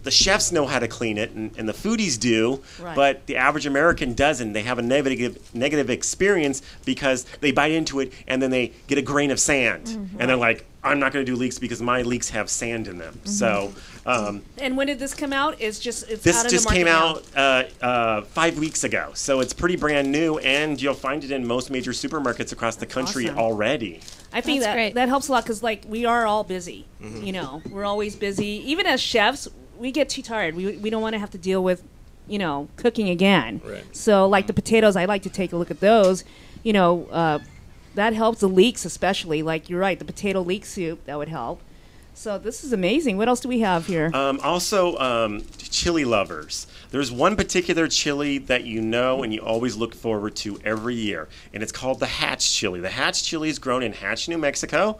D: the chefs know how to clean it, and the foodies do, but the average American doesn't. They have a negative experience because they bite into it and then they get a grain of sand, and they're like, I'm not going to do leeks because my leeks have sand in them. So,
A: and when did this come out? It's
D: this
A: out in
D: just
A: the
D: came
A: market
D: out 5 weeks ago, so it's pretty brand new, and you'll find it in most major supermarkets across the country already.
A: I think that helps a lot because, like, we are all busy. You know, we're always busy. Even as chefs, we get too tired. We don't want to have to deal with, you know, cooking again. So, like the potatoes, I like to take a look at those. You know, that helps the leeks especially. Like, you're right, the potato leek soup, that would help. So this is amazing. What else do we have here?
D: Also, chili lovers. There's one particular chili that you know and you always look forward to every year, and it's called the Hatch chili. The Hatch chili is grown in Hatch, New Mexico,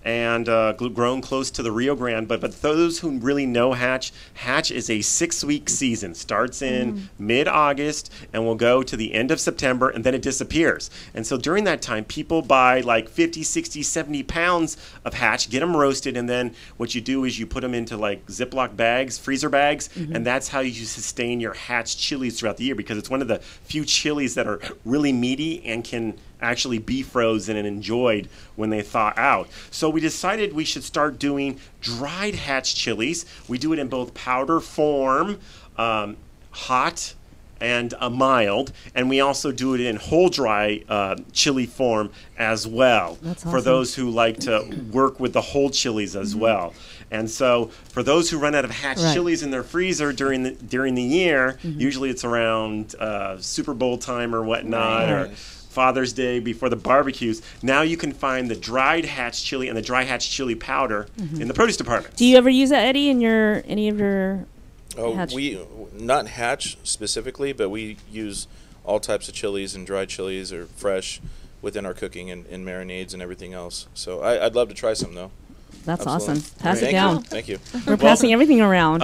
D: and grown close to the Rio Grande. But those who really know Hatch, Hatch is a 6-week season. Starts in mid-August and will go to the end of September, and then it disappears. And so during that time, people buy like 50, 60, 70 pounds of Hatch, get them roasted, and then what you do is you put them into like Ziploc bags, freezer bags, and that's how you sustain your Hatch chilies throughout the year, because it's one of the few chilies that are really meaty and can actually be frozen and enjoyed when they thaw out. So we decided we should start doing dried Hatch chilies. We do it in both powder form, hot, and mild, and we also do it in whole dry chili form as well.
A: That's
D: for
A: awesome.
D: those who like to work with the whole chilies as well. And so for those who run out of Hatch chilies in their freezer during the year, usually it's around Super Bowl time or whatnot, or Father's Day before the barbecues. Now you can find the dried Hatch chili and the dry Hatch chili powder in the produce department.
A: Do you ever use that, Eddie, in any of your Hatch?
L: We not Hatch specifically, but we use all types of chilies and dried chilies or fresh within our cooking and marinades and everything else. So I'd love to try some, though.
A: That's
L: Absolutely.
A: awesome. Pass it
L: Thank
A: down.
L: you. Thank you.
A: We're passing everything around.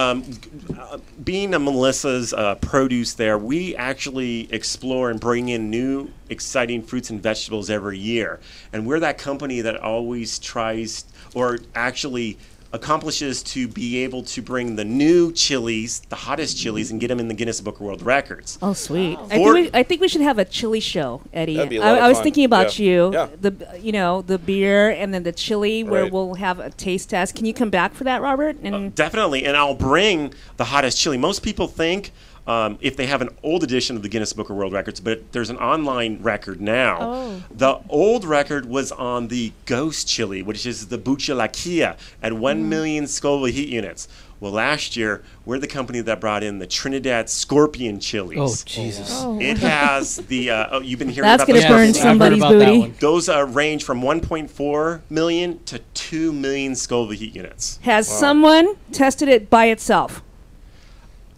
D: Being a Melissa's produce there, we actually explore and bring in new exciting fruits and vegetables every year. And we're that company that always tries, or actually accomplishes, to be able to bring the new chilies, the hottest chilies, and get them in the Guinness Book of World Records.
A: Oh, sweet! I think we should have a chili show, Eddie.
L: That'd be a lot of
A: I was
L: fun.
A: thinking about you.
L: Yeah.
A: The beer and then the chili, where we'll have a taste test. Can you come back for that, Robert? And
D: Definitely, and I'll bring the hottest chili. Most people think if they have an old edition of the Guinness Book of World Records, but there's an online record now.
P: Oh.
D: The old record was on the Ghost chili, which is the Buchalakia at 1 million Scoville heat units. Well, last year, we're the company that brought in the Trinidad Scorpion chilies.
B: Oh, Jesus.
P: Oh.
D: It has the, you've been hearing
A: that's
D: about
A: gonna burn somebody's booty.
D: Those range from 1.4 million to 2 million Scoville heat units.
A: Has someone tested it by itself?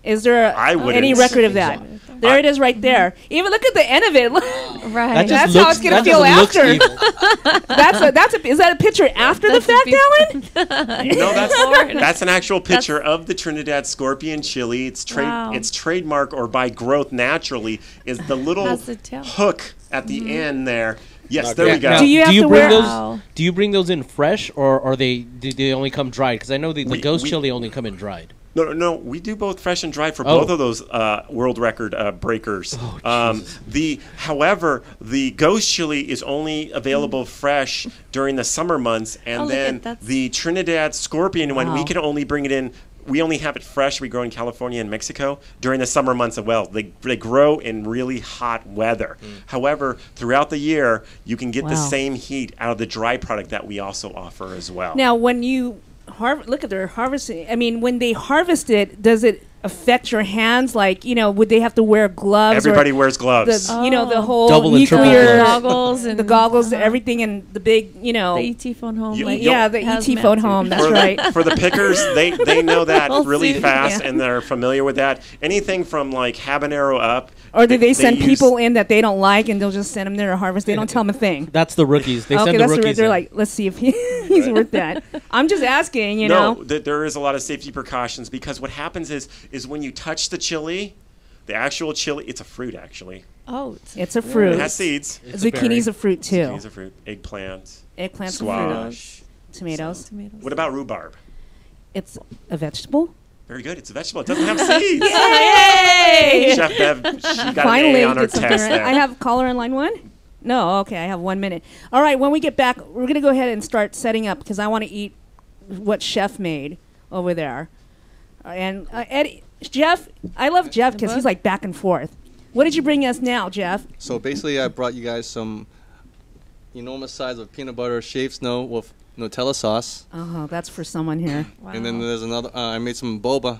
A: Is there any record of that? There it is right there. Even look at the end of it.
P: Right.
A: That's how it's going to feel after. Is that a picture after the fact, Alan?
D: No, that's an actual picture of the Trinidad Scorpion chili. It's trademark or by growth naturally is the little hook at the end there. Yes, there we go.
B: Do you bring those in fresh, or are do they only come dried? Because I know the ghost chili only come in dried.
D: No, we do both fresh and dried for both of those world record breakers. However, the ghost chili is only available fresh during the summer months, and then the Trinidad Scorpion one, we can only bring it in. We only have it fresh. We grow in California and Mexico during the summer months as well. They grow in really hot weather. However, throughout the year, you can get the same heat out of the dry product that we also offer as well.
A: Now, when you look at their harvesting, I mean, when they harvest it, does it affect your hands? Like, would they have to wear gloves?
D: Everybody wears gloves.
A: The whole
B: double
A: nuclear
P: goggles and
A: the goggles, everything, and the big,
P: the ET phone home.
A: the ET phone home. That's right.
D: For the pickers, they know that really fast, and they're familiar with that. Anything from like habanero up.
A: Or do they send people in that they don't like, and they'll just send them there to harvest? They don't tell them a thing.
B: That's the rookies. They send the rookies.
A: They're like, let's see if he's worth that. I'm just asking,
D: No, there is a lot of safety precautions, because what happens is when you touch the chili, the actual chili, it's a fruit actually.
P: Oh,
A: it's a fruit.
D: It has seeds.
A: Zucchini's a fruit too.
D: Zucchini's a fruit. Eggplants.
A: Squash. Tomatoes.
D: What about rhubarb?
A: It's a vegetable.
D: Very good. It's a vegetable. It doesn't have seeds.
A: Yay!
D: Chef Bev, she got
A: Finally,
D: an A on her test there.
A: I have caller on line 1? No, okay. I have 1 minute. All right. When we get back, we're going to go ahead and start setting up, because I want to eat what Chef made over there. And Eddie, Jeff, I love Jeff because he's like back and forth. What did you bring us now, Jeff?
C: So basically, I brought you guys some enormous size of peanut butter shaved snow with Nutella sauce.
A: Oh, that's for someone here.
C: Wow. And then there's another. I made some boba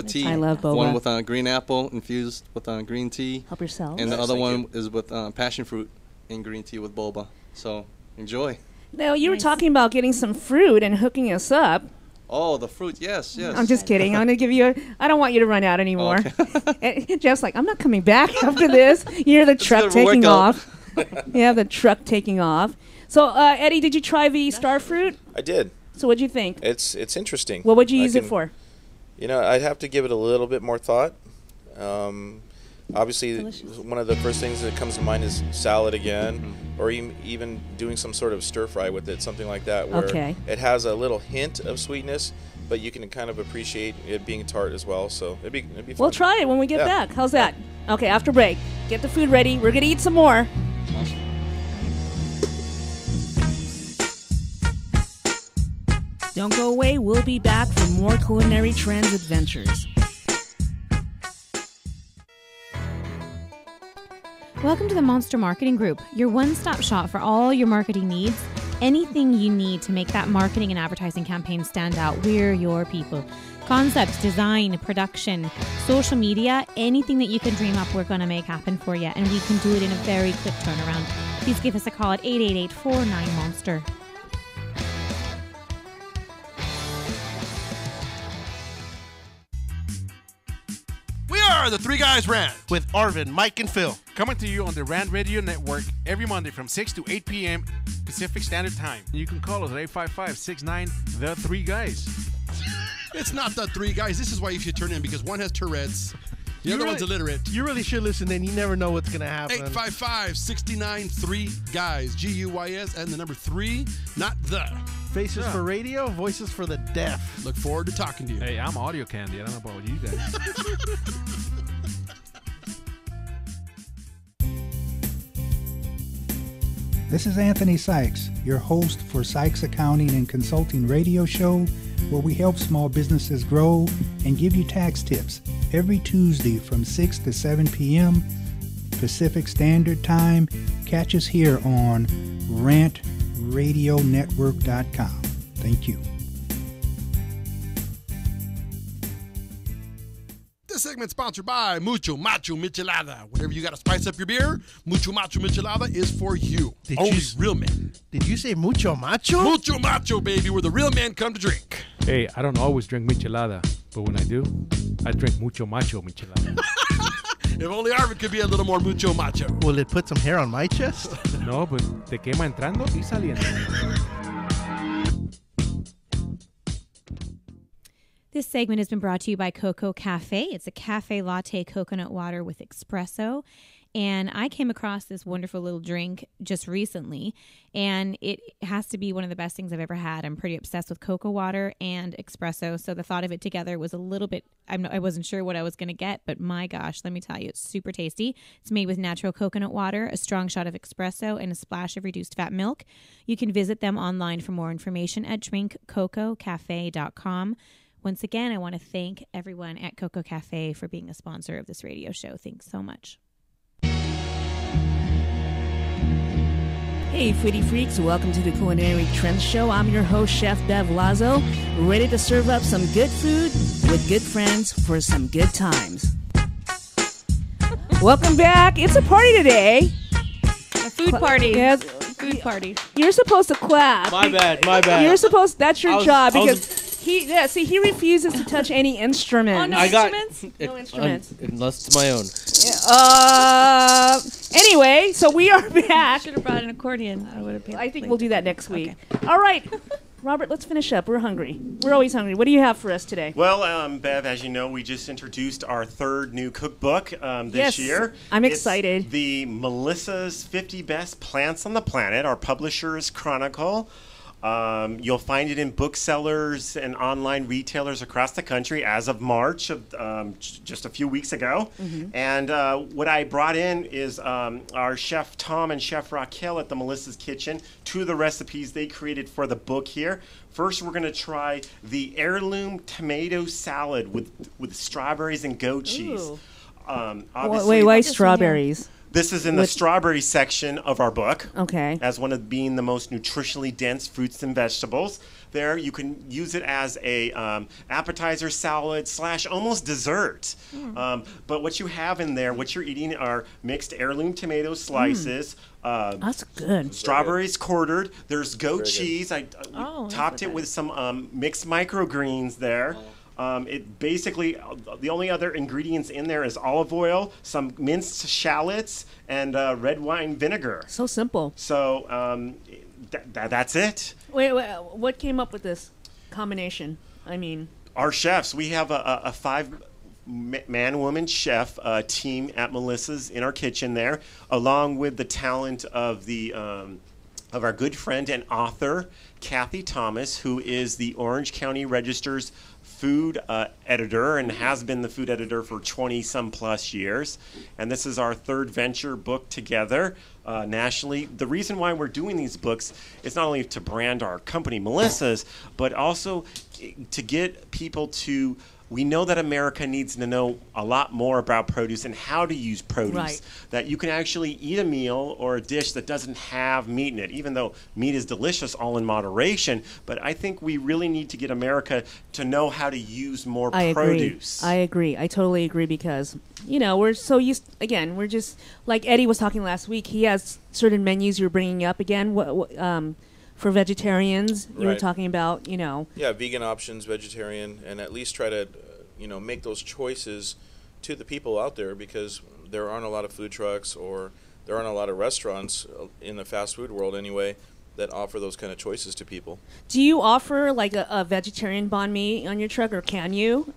C: tea.
A: I love boba.
C: One with green apple infused with green tea.
A: Help yourself.
C: And the other one is with passion fruit and green tea with boba. So enjoy.
A: Now, you were talking about getting some fruit and hooking us up.
C: Oh, the fruit, yes.
A: I'm just kidding. I'm going to give you I don't want you to run out anymore. Okay. Jeff's like, I'm not coming back after this. You hear the truck taking off. You have the truck taking off. So, Eddie, did you try the star fruit?
L: I did.
A: So what'd you think?
L: It's interesting.
A: What would you use it for?
L: I'd have to give it a little bit more thought. Obviously, one of the first things that comes to mind is salad again, or even doing some sort of stir fry with it, something like that, where it has a little hint of sweetness, but you can kind of appreciate it being tart as well. So it'd be fun.
A: We'll try it when we get back. How's that? Okay, after break. Get the food ready. We're going to eat some more. Don't go away. We'll be back for more Culinary Trends adventures.
O: Welcome to the Monster Marketing Group, your one-stop shop for all your marketing needs. Anything you need to make that marketing and advertising campaign stand out, we're your people. Concept, design, production, social media, anything that you can dream up, we're going to make happen for you. And we can do it in a very quick turnaround. Please give us a call at 888-49-MONSTER.
G: We are the Three Guys Rant
H: with Arvin, Mike, and Phil.
F: Coming to you on the Rant Radio Network every Monday from 6 to 8 p.m. Pacific Standard Time. You can call us at 855-69 The Three Guys.
G: It's not the Three Guys. This is why you should turn in, because one has Tourette's. The other one's illiterate.
H: You really should listen, then you never know what's going to happen.
G: 855-69-3-GUYS, G-U-Y-S, and the number 3, not the.
H: Faces for radio, voices for the deaf.
G: Look forward to talking to you.
M: Hey, I'm audio candy. I don't know about you guys.
E: This is Anthony Sykes, your host for Sykes Accounting and Consulting radio show, where we help small businesses grow and give you tax tips every Tuesday from 6 to 7 p.m. Pacific Standard Time. Catch us here on rantradionetwork.com. Thank you.
G: This segment's sponsored by Mucho Macho Michelada. Whenever you got to spice up your beer, Mucho Macho Michelada is for you. Only real men.
H: Did you say mucho macho?
G: Mucho Macho, baby, where the real men come to drink.
M: Hey, I don't always drink michelada, but when I do, I drink mucho macho michelada.
G: If only Arvin could be a little more mucho macho.
H: Will it put some hair on my chest?
M: No, pues te quema entrando y saliendo.
O: This segment has been brought to you by Coco Cafe. It's a cafe latte coconut water with espresso. And I came across this wonderful little drink just recently, and it has to be one of the best things I've ever had. I'm pretty obsessed with cocoa water and espresso, so the thought of it together was a little bit, I wasn't sure what I was going to get, but my gosh, let me tell you, it's super tasty. It's made with natural coconut water, a strong shot of espresso, and a splash of reduced fat milk. You can visit them online for more information at drinkcococafe.com. Once again, I want to thank everyone at Coco Cafe for being a sponsor of this radio show. Thanks so much.
A: Hey, foodie freaks, welcome to the Culinary Trends Show. I'm your host, Chef Bev Lazo, ready to serve up some good food with good friends for some good times. Welcome back. It's a party today.
P: A food party.
A: Yes.
P: Food party.
A: You're supposed to clap.
B: My bad.
A: You're supposed, that's your job because he refuses to touch any instruments.
P: Oh, no instruments?
A: No instruments.
B: Unless it's my own.
A: Anyway, so we are back.
P: Should have brought an accordion.
A: I think we'll do that next week. Okay. All right. Robert, let's finish up. We're hungry. We're always hungry. What do you have for us today?
D: Well, Bev, as you know, we just introduced our third new cookbook this year.
A: I'm excited.
D: It's the Melissa's 50 Best Plants on the Planet, our publisher's chronicle. You'll find it in booksellers and online retailers across the country as of March, just a few weeks ago. Mm-hmm. And what I brought in is our Chef Tom and Chef Raquel at the Melissa's Kitchen, two of the recipes they created for the book here. First, we're going to try the heirloom tomato salad with strawberries and goat cheese.
A: Wait, why strawberries?
D: This is in the strawberry section of our book.
A: Okay.
D: As one of being the most nutritionally dense fruits and vegetables. There, you can use it as a appetizer, salad / almost dessert. But what you have in there, what you're eating, are mixed heirloom tomato slices.
A: That's good.
D: Strawberries quartered. There's goat cheese. I topped it with some mixed microgreens there. It basically, the only other ingredients in there is olive oil, some minced shallots, and red wine vinegar.
A: So simple.
D: So that's it.
A: Wait, what came up with this combination? I mean,
D: our chefs. We have a 5-man-woman chef team at Melissa's in our kitchen there, along with the talent of the of our good friend and author Kathy Thomas, who is the Orange County Register's food editor and has been the food editor for 20-some plus years. And this is our third venture book together nationally. The reason why we're doing these books is not only to brand our company, Melissa's, but also to get people to... We know that America needs to know a lot more about produce and how to use produce.
A: Right.
D: That you can actually eat a meal or a dish that doesn't have meat in it, even though meat is delicious, all in moderation. But I think we really need to get America to know how to use more produce.
A: I agree. I totally agree because, we're so used, again, we're just, like Eddie was talking last week, he has certain menus you're bringing up again. For vegetarians, you were talking about,
L: Yeah, vegan options, vegetarian, and at least try to, make those choices to the people out there because there aren't a lot of food trucks or there aren't a lot of restaurants in the fast food world anyway that offer those kind of choices to people.
A: Do you offer like a vegetarian banh mi on your truck or can you?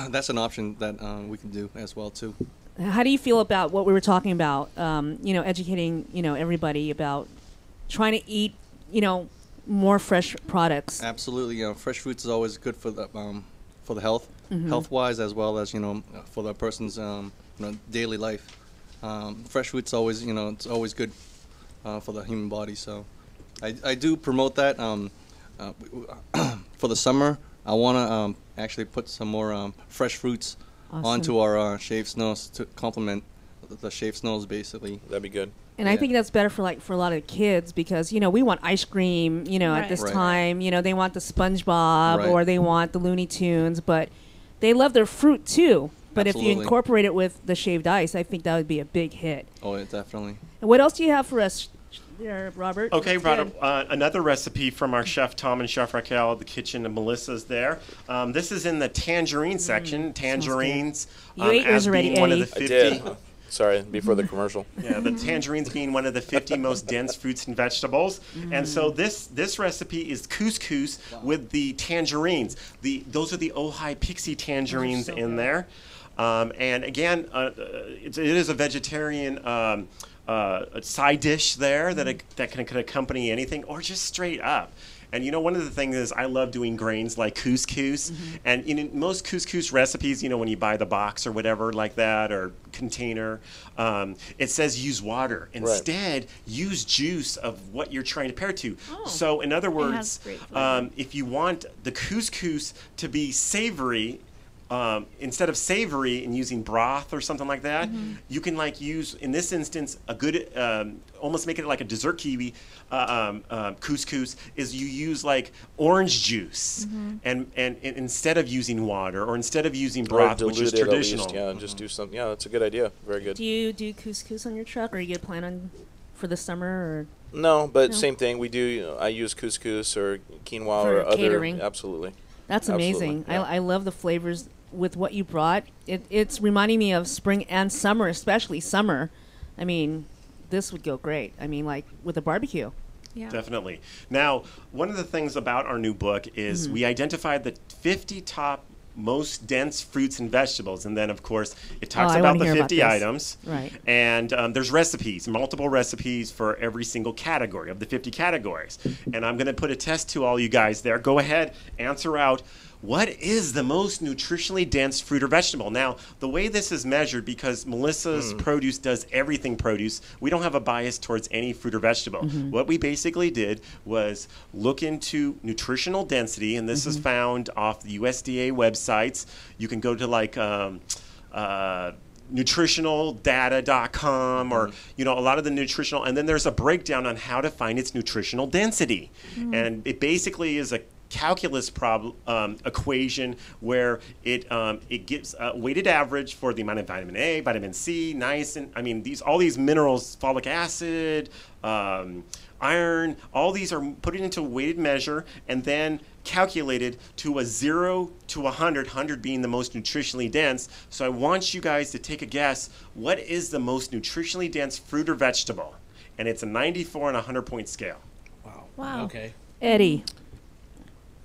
C: That's an option that we can do as well too.
A: How do you feel about what we were talking about, educating, everybody about trying to eat more fresh products?
C: Absolutely. Fresh fruits is always good for the health, health-wise, as well as for the person's daily life. Fresh fruits always it's always good for the human body. So I do promote that. For the summer, I want to actually put some more fresh fruits onto our shaved snows to complement the shaved snows, basically.
L: That'd be good.
A: And I think that's better for a lot of kids because we want ice cream at this time. They want the SpongeBob or they want the Looney Tunes, but they love their fruit too. But
C: Absolutely.
A: If you incorporate it with the shaved ice, I think that would be a big hit.
C: Oh, yeah, definitely.
A: And what else do you have for us there, Robert.
D: Okay,
A: That's
D: Robert.
A: good.
D: Another recipe from our chef Tom and chef Raquel, the kitchen, and Melissa's there. This is in the tangerine section. Tangerines.
A: You ate yours
D: as
A: already,
D: being one of the
A: Eddie.
D: 50.
L: I did. Sorry, before the commercial.
D: Yeah, the tangerines being one of the 50 most dense fruits and vegetables. And so this recipe is couscous with the tangerines. Those are the Ojai pixie tangerines in there. And again, it is a vegetarian a side dish there that can accompany anything, or just straight up. And one of the things is I love doing grains like couscous. And in most couscous recipes, when you buy the box or whatever like that, or container, it says use water. Instead, use juice of what you're trying to pair to. So in other words, if you want the couscous to be savory, instead of savory and using broth or something like that, you can use, in this instance, a good, almost make it like a dessert kiwi couscous, is you use orange juice and instead of using water, or instead of using broth, which is traditional.
L: At least, yeah, just do something. Yeah, that's a good idea. Very good.
A: Do you do couscous on your truck, or you get a plan on for the summer? Or
L: No, but same thing. We do. I use couscous or quinoa
A: for
L: or other.
A: catering.
L: Absolutely.
A: That's amazing.
L: Yeah.
A: I love the flavors with what you brought. It's reminding me of spring and summer, especially summer. I mean, this would go great. I mean, with a barbecue.
P: Yeah.
D: Definitely. Now, one of the things about our new book is we identified the 50 top most dense fruits and vegetables, and then of course it talks about the 50 items,
A: right?
D: And there's recipes, multiple recipes for every single category of the 50 categories. And I'm going to put a test to all you guys there. Go ahead, answer out. What is the most nutritionally dense fruit or vegetable? Now, the way this is measured, because Melissa's produce does everything produce, we don't have a bias towards any fruit or vegetable. What we basically did was look into nutritional density, and this is found off the USDA websites. You can go to nutritionaldata.com or a lot of the nutritional, and then there's a breakdown on how to find its nutritional density. And it basically is a calculus problem equation where it gives a weighted average for the amount of vitamin A, vitamin C, niacin. I mean, all these minerals, folic acid, iron, all these are put into a weighted measure and then calculated to a 0 to 100, 100 being the most nutritionally dense. So I want you guys to take a guess. What is the most nutritionally dense fruit or vegetable? And it's a 94 and 100 point scale.
P: Wow.
B: Okay.
A: Eddie.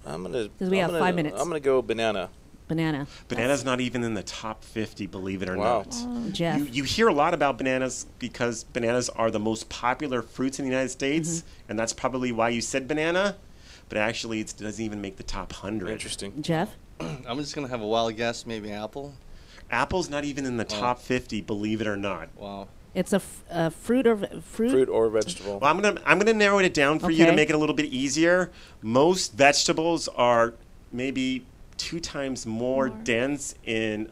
L: Because
A: we have 5 minutes.
L: I'm gonna go banana.
D: Banana's not even in the top 50, believe it or not.
A: Oh, Jeff.
D: You hear a lot about bananas because bananas are the most popular fruits in the United States, and that's probably why you said banana, but actually it doesn't even make the top 100.
L: Interesting.
A: Jeff?
C: I'm just going to have a wild guess, maybe apple.
D: Apple's not even in the top 50, believe it or not.
C: Wow.
A: It's a fruit or
L: fruit or vegetable.
D: Well, I'm gonna narrow it down for you to make it a little bit easier. Most vegetables are maybe 2 times more dense in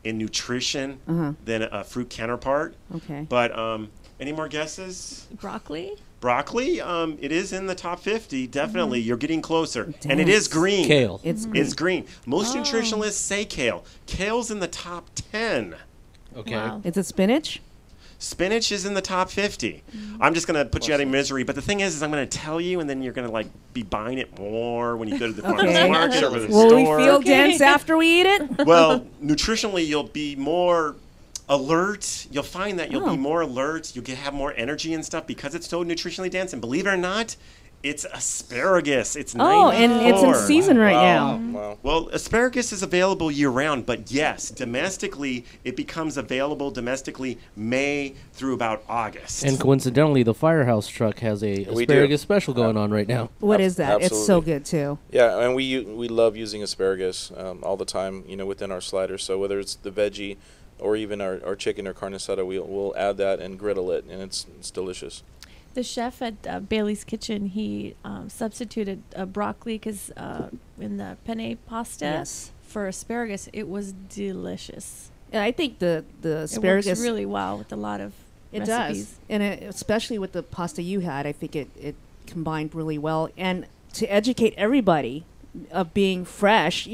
D: nutrition than a fruit counterpart.
A: Okay.
D: But any more guesses?
P: Broccoli?
D: Broccoli, it is in the top 50, definitely. You're getting closer. And it is green.
B: Kale.
A: It's green.
D: It's green. Most nutritionalists say kale. Kale's in the top 10.
B: Okay.
P: Wow.
A: Is it spinach?
D: Spinach is in the top 50. I'm just going to put you out of misery. But the thing is I'm going to tell you, and then you're going to be buying it more when you go to the farmer's market or the
A: Will
D: store.
A: we feel dense after we eat it?
D: Well, nutritionally, you'll be more alert. You'll find that you'll be more alert. You'll have more energy and stuff because it's so nutritionally dense. And believe it or not, it's asparagus. It's 94.
A: And it's in season right now.
L: Wow.
D: Well, asparagus is available year-round, but yes, domestically, it becomes available domestically May through about August.
B: And coincidentally, the Firehouse truck has a asparagus special going on right now.
A: What is that?
L: Absolutely.
A: It's so good, too.
L: Yeah, and we love using asparagus all the time, within our sliders. So whether it's the veggie or even our chicken or carne asada, we'll add that and griddle it, and it's delicious.
P: The chef at Bailey's Kitchen, he substituted broccoli in the penne pasta for asparagus. It was delicious.
A: And I think the asparagus
P: it works really well with a lot of recipes.
A: Does, and especially with the pasta you had, I think it combined really well. And to educate everybody of being fresh,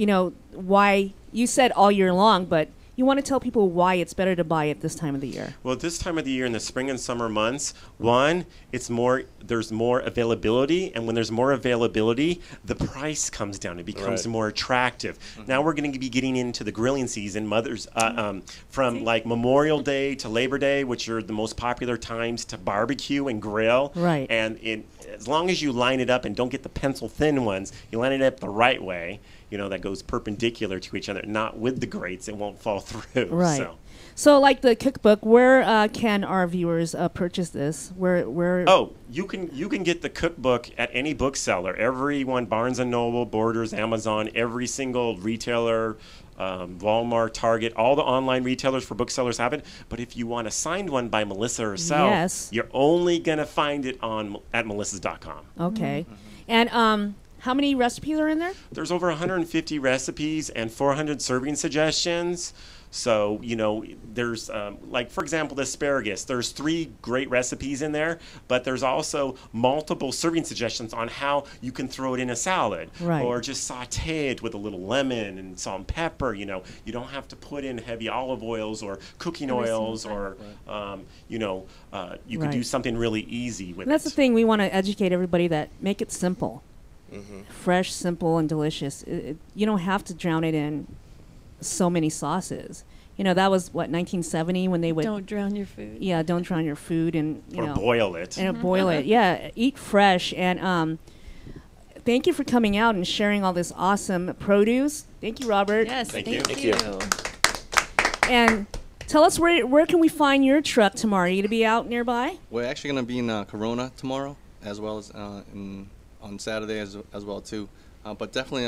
A: why you said all year long, but you want to tell people why it's better to buy it this time of the year.
D: Well, this time of the year in the spring and summer months, there's more availability, and when there's more availability, the price comes down. It becomes more attractive. Now we're going to be getting into the grilling season. From like Memorial Day to Labor Day, which are the most popular times to barbecue and grill.
A: Right.
D: And as long as you line it up and don't get the pencil thin ones, you line it up the right way. That goes perpendicular to each other, not with the grates. It won't fall through.
A: Right. So like the cookbook, where can our viewers purchase this? Where?
D: Oh, you can get the cookbook at any bookseller. Everyone, Barnes & Noble, Borders, Amazon, every single retailer, Walmart, Target, all the online retailers for booksellers have it. But if you want a signed one by Melissa herself, you're only going to find it at melissas.com.
A: Okay. And how many recipes are in there?
D: There's over 150 recipes and 400 serving suggestions. So, there's, for example, the asparagus. There's 3 great recipes in there, but there's also multiple serving suggestions on how you can throw it in a salad.
A: Right.
D: Or just saute it with a little lemon and salt and pepper. You don't have to put in heavy olive oils or cooking oils or, you can do something really easy with it.
A: That's the thing. We want to educate everybody that make it simple. Fresh, simple, and delicious. You don't have to drown it in so many sauces. That was 1970 when they would
P: don't drown your food.
A: Yeah, don't drown your food and
D: boil it.
A: And boil it. Yeah, eat fresh. And thank you for coming out and sharing all this awesome produce. Thank you, Robert.
P: Yes,
D: thank you.
L: Thank you.
A: And tell us where can we find your truck tomorrow? Are you going to be out nearby?
C: We're actually going to be in Corona tomorrow, as well as on Saturday as well too. But definitely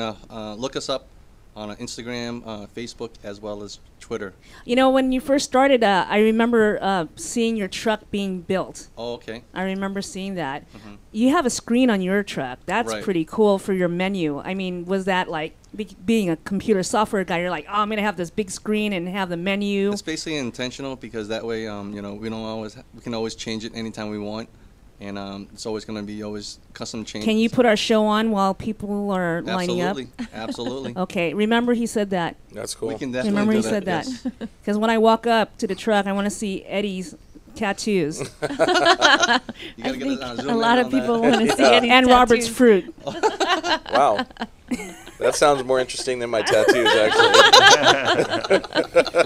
C: look us up on Instagram, Facebook, as well as Twitter.
A: When you first started, I remember seeing your truck being built.
C: Oh, okay.
A: I remember seeing that. You have a screen on your truck. That's pretty cool for your menu. I mean, was that like being a computer software guy? You're like, oh, I'm going to have this big screen and have the menu.
C: It's basically intentional because that way, we can always change it anytime we want. And it's always going to be custom changes.
A: Can you put our show on while people are lining up?
C: Absolutely.
A: Okay. Remember he said that.
L: That's cool.
C: We can definitely
A: Remember
C: do
A: he said that.
C: Yes.
A: Because when I walk up to the truck, I want to see Eddie's tattoos.
C: You gotta get
P: a lot of people want to see Eddie's
A: and
P: tattoos.
A: Robert's fruit.
L: Wow. That sounds more interesting than my tattoos, actually.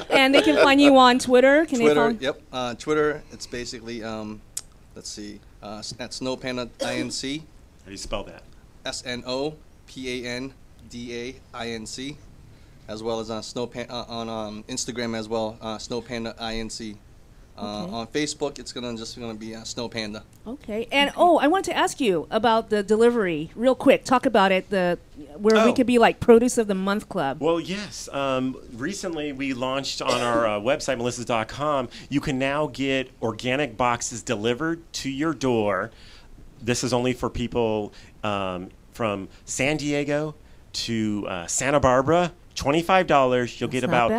A: And they can find you on Twitter.
C: Yep. Twitter, it's basically, let's see, at Snowpanda INC.
D: How do you spell that?
C: SNOPANDAINC, as well as on on Instagram as well, Snowpanda INC. On Facebook, it's just gonna be Snowpanda.
A: Okay. And I wanted to ask you about the delivery real quick. Talk about it. Where we could be like Produce of the Month Club.
D: Well, yes. Recently, we launched on our website, melissas.com. You can now get organic boxes delivered to your door. This is only for people from San Diego to Santa Barbara. $25. You'll get about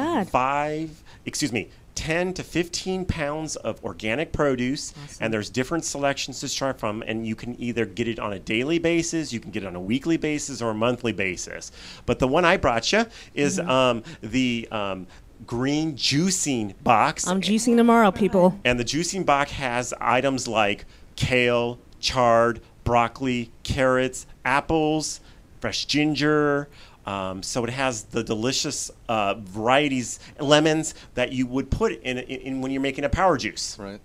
D: 10 to 15 pounds of organic produce, and there's different selections to start from, and you can either get it on a daily basis, you can get it on a weekly basis, or a monthly basis. But the one I brought you is the green juicing box.
A: I'm juicing tomorrow, people.
D: And the juicing box has items like kale, chard, broccoli, carrots, apples, fresh ginger. So it has the delicious varieties, lemons that you would put in when you're making a power juice.
C: Right.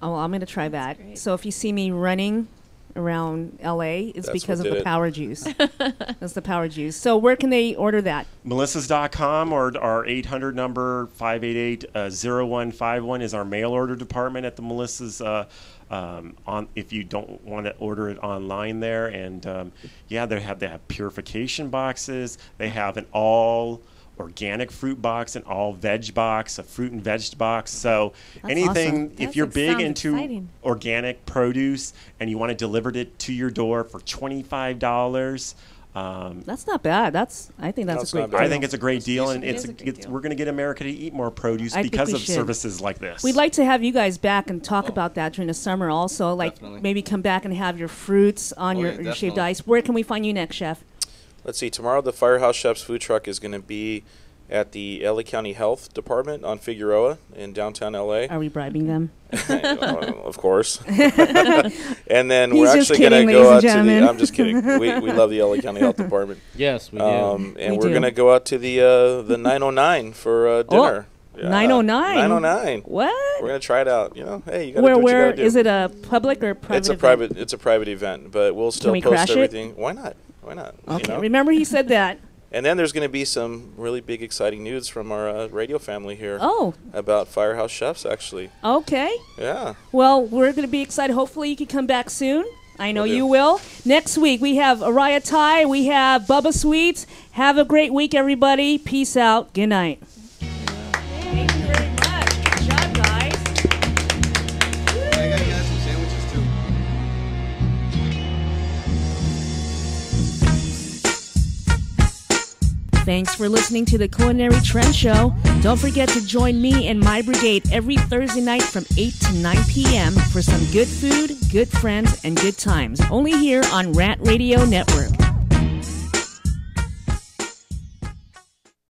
A: Oh, I'm going to try that. So if you see me running around LA, it's because of the power juice. That's the power juice. So where can they order that?
D: Melissas.com or our 800 number 588-0151 is our mail order department at the Melissas. If you don't want to order it online there, and they have purification boxes. They have an all organic fruit box, an all veg box, a fruit and veg box. So
A: that's
D: anything,
A: awesome.
D: if you're big into organic produce and you want to deliver it to your door for $25.
A: That's not bad. I think that's a great deal.
D: I think it's a great deal, and we're going to get America to eat more produce because of services like this.
A: We'd like to have you guys back and talk about that during the summer also. Like maybe come back and have your fruits on your shaved ice. Where can we find you next, Chef?
L: Let's see. Tomorrow, the Firehouse Chef's food truck is going to be at the LA County Health Department on Figueroa in downtown LA.
A: Are we bribing them?
L: Of course. And then
A: He's
L: we're
A: just
L: actually going to
A: kidding,
L: go
A: ladies
L: out
A: and
L: to the.
A: gentlemen.
L: I'm just kidding. We love the LA County Health Department.
B: Yes, we do.
L: And
A: We
L: we're
A: do.
L: going to go out to the 909 for dinner.
A: 909.
L: 909.
A: What?
L: We're going to try it out. You know, hey, you got to do what you
A: Where
L: got to do.
A: is it? A public or private? event?
L: It's a private event, but we'll still
A: we
L: post
A: crash it?
L: everything. Why not? Why not?
A: Okay.
L: You know?
A: Remember, he said that.
L: And then there's going to be some really big, exciting news from our radio family here.
A: Oh.
L: About Firehouse Chefs, actually.
A: Okay.
L: Yeah.
A: Well, we're going to be excited. Hopefully, you can come back soon. I know
L: Will do.
A: you will. Next week, we have Araya Tai. We have Bubba Sweets. Have a great week, everybody. Peace out. Good night. Thank you very much. Good job, guys.
C: I got you guys some sandwiches too.
A: Thanks for listening to the Culinary Trend Show. Don't forget to join me and my brigade every Thursday night from 8 to 9 p.m. for some good food, good friends, and good times. Only here on Rant Radio Network.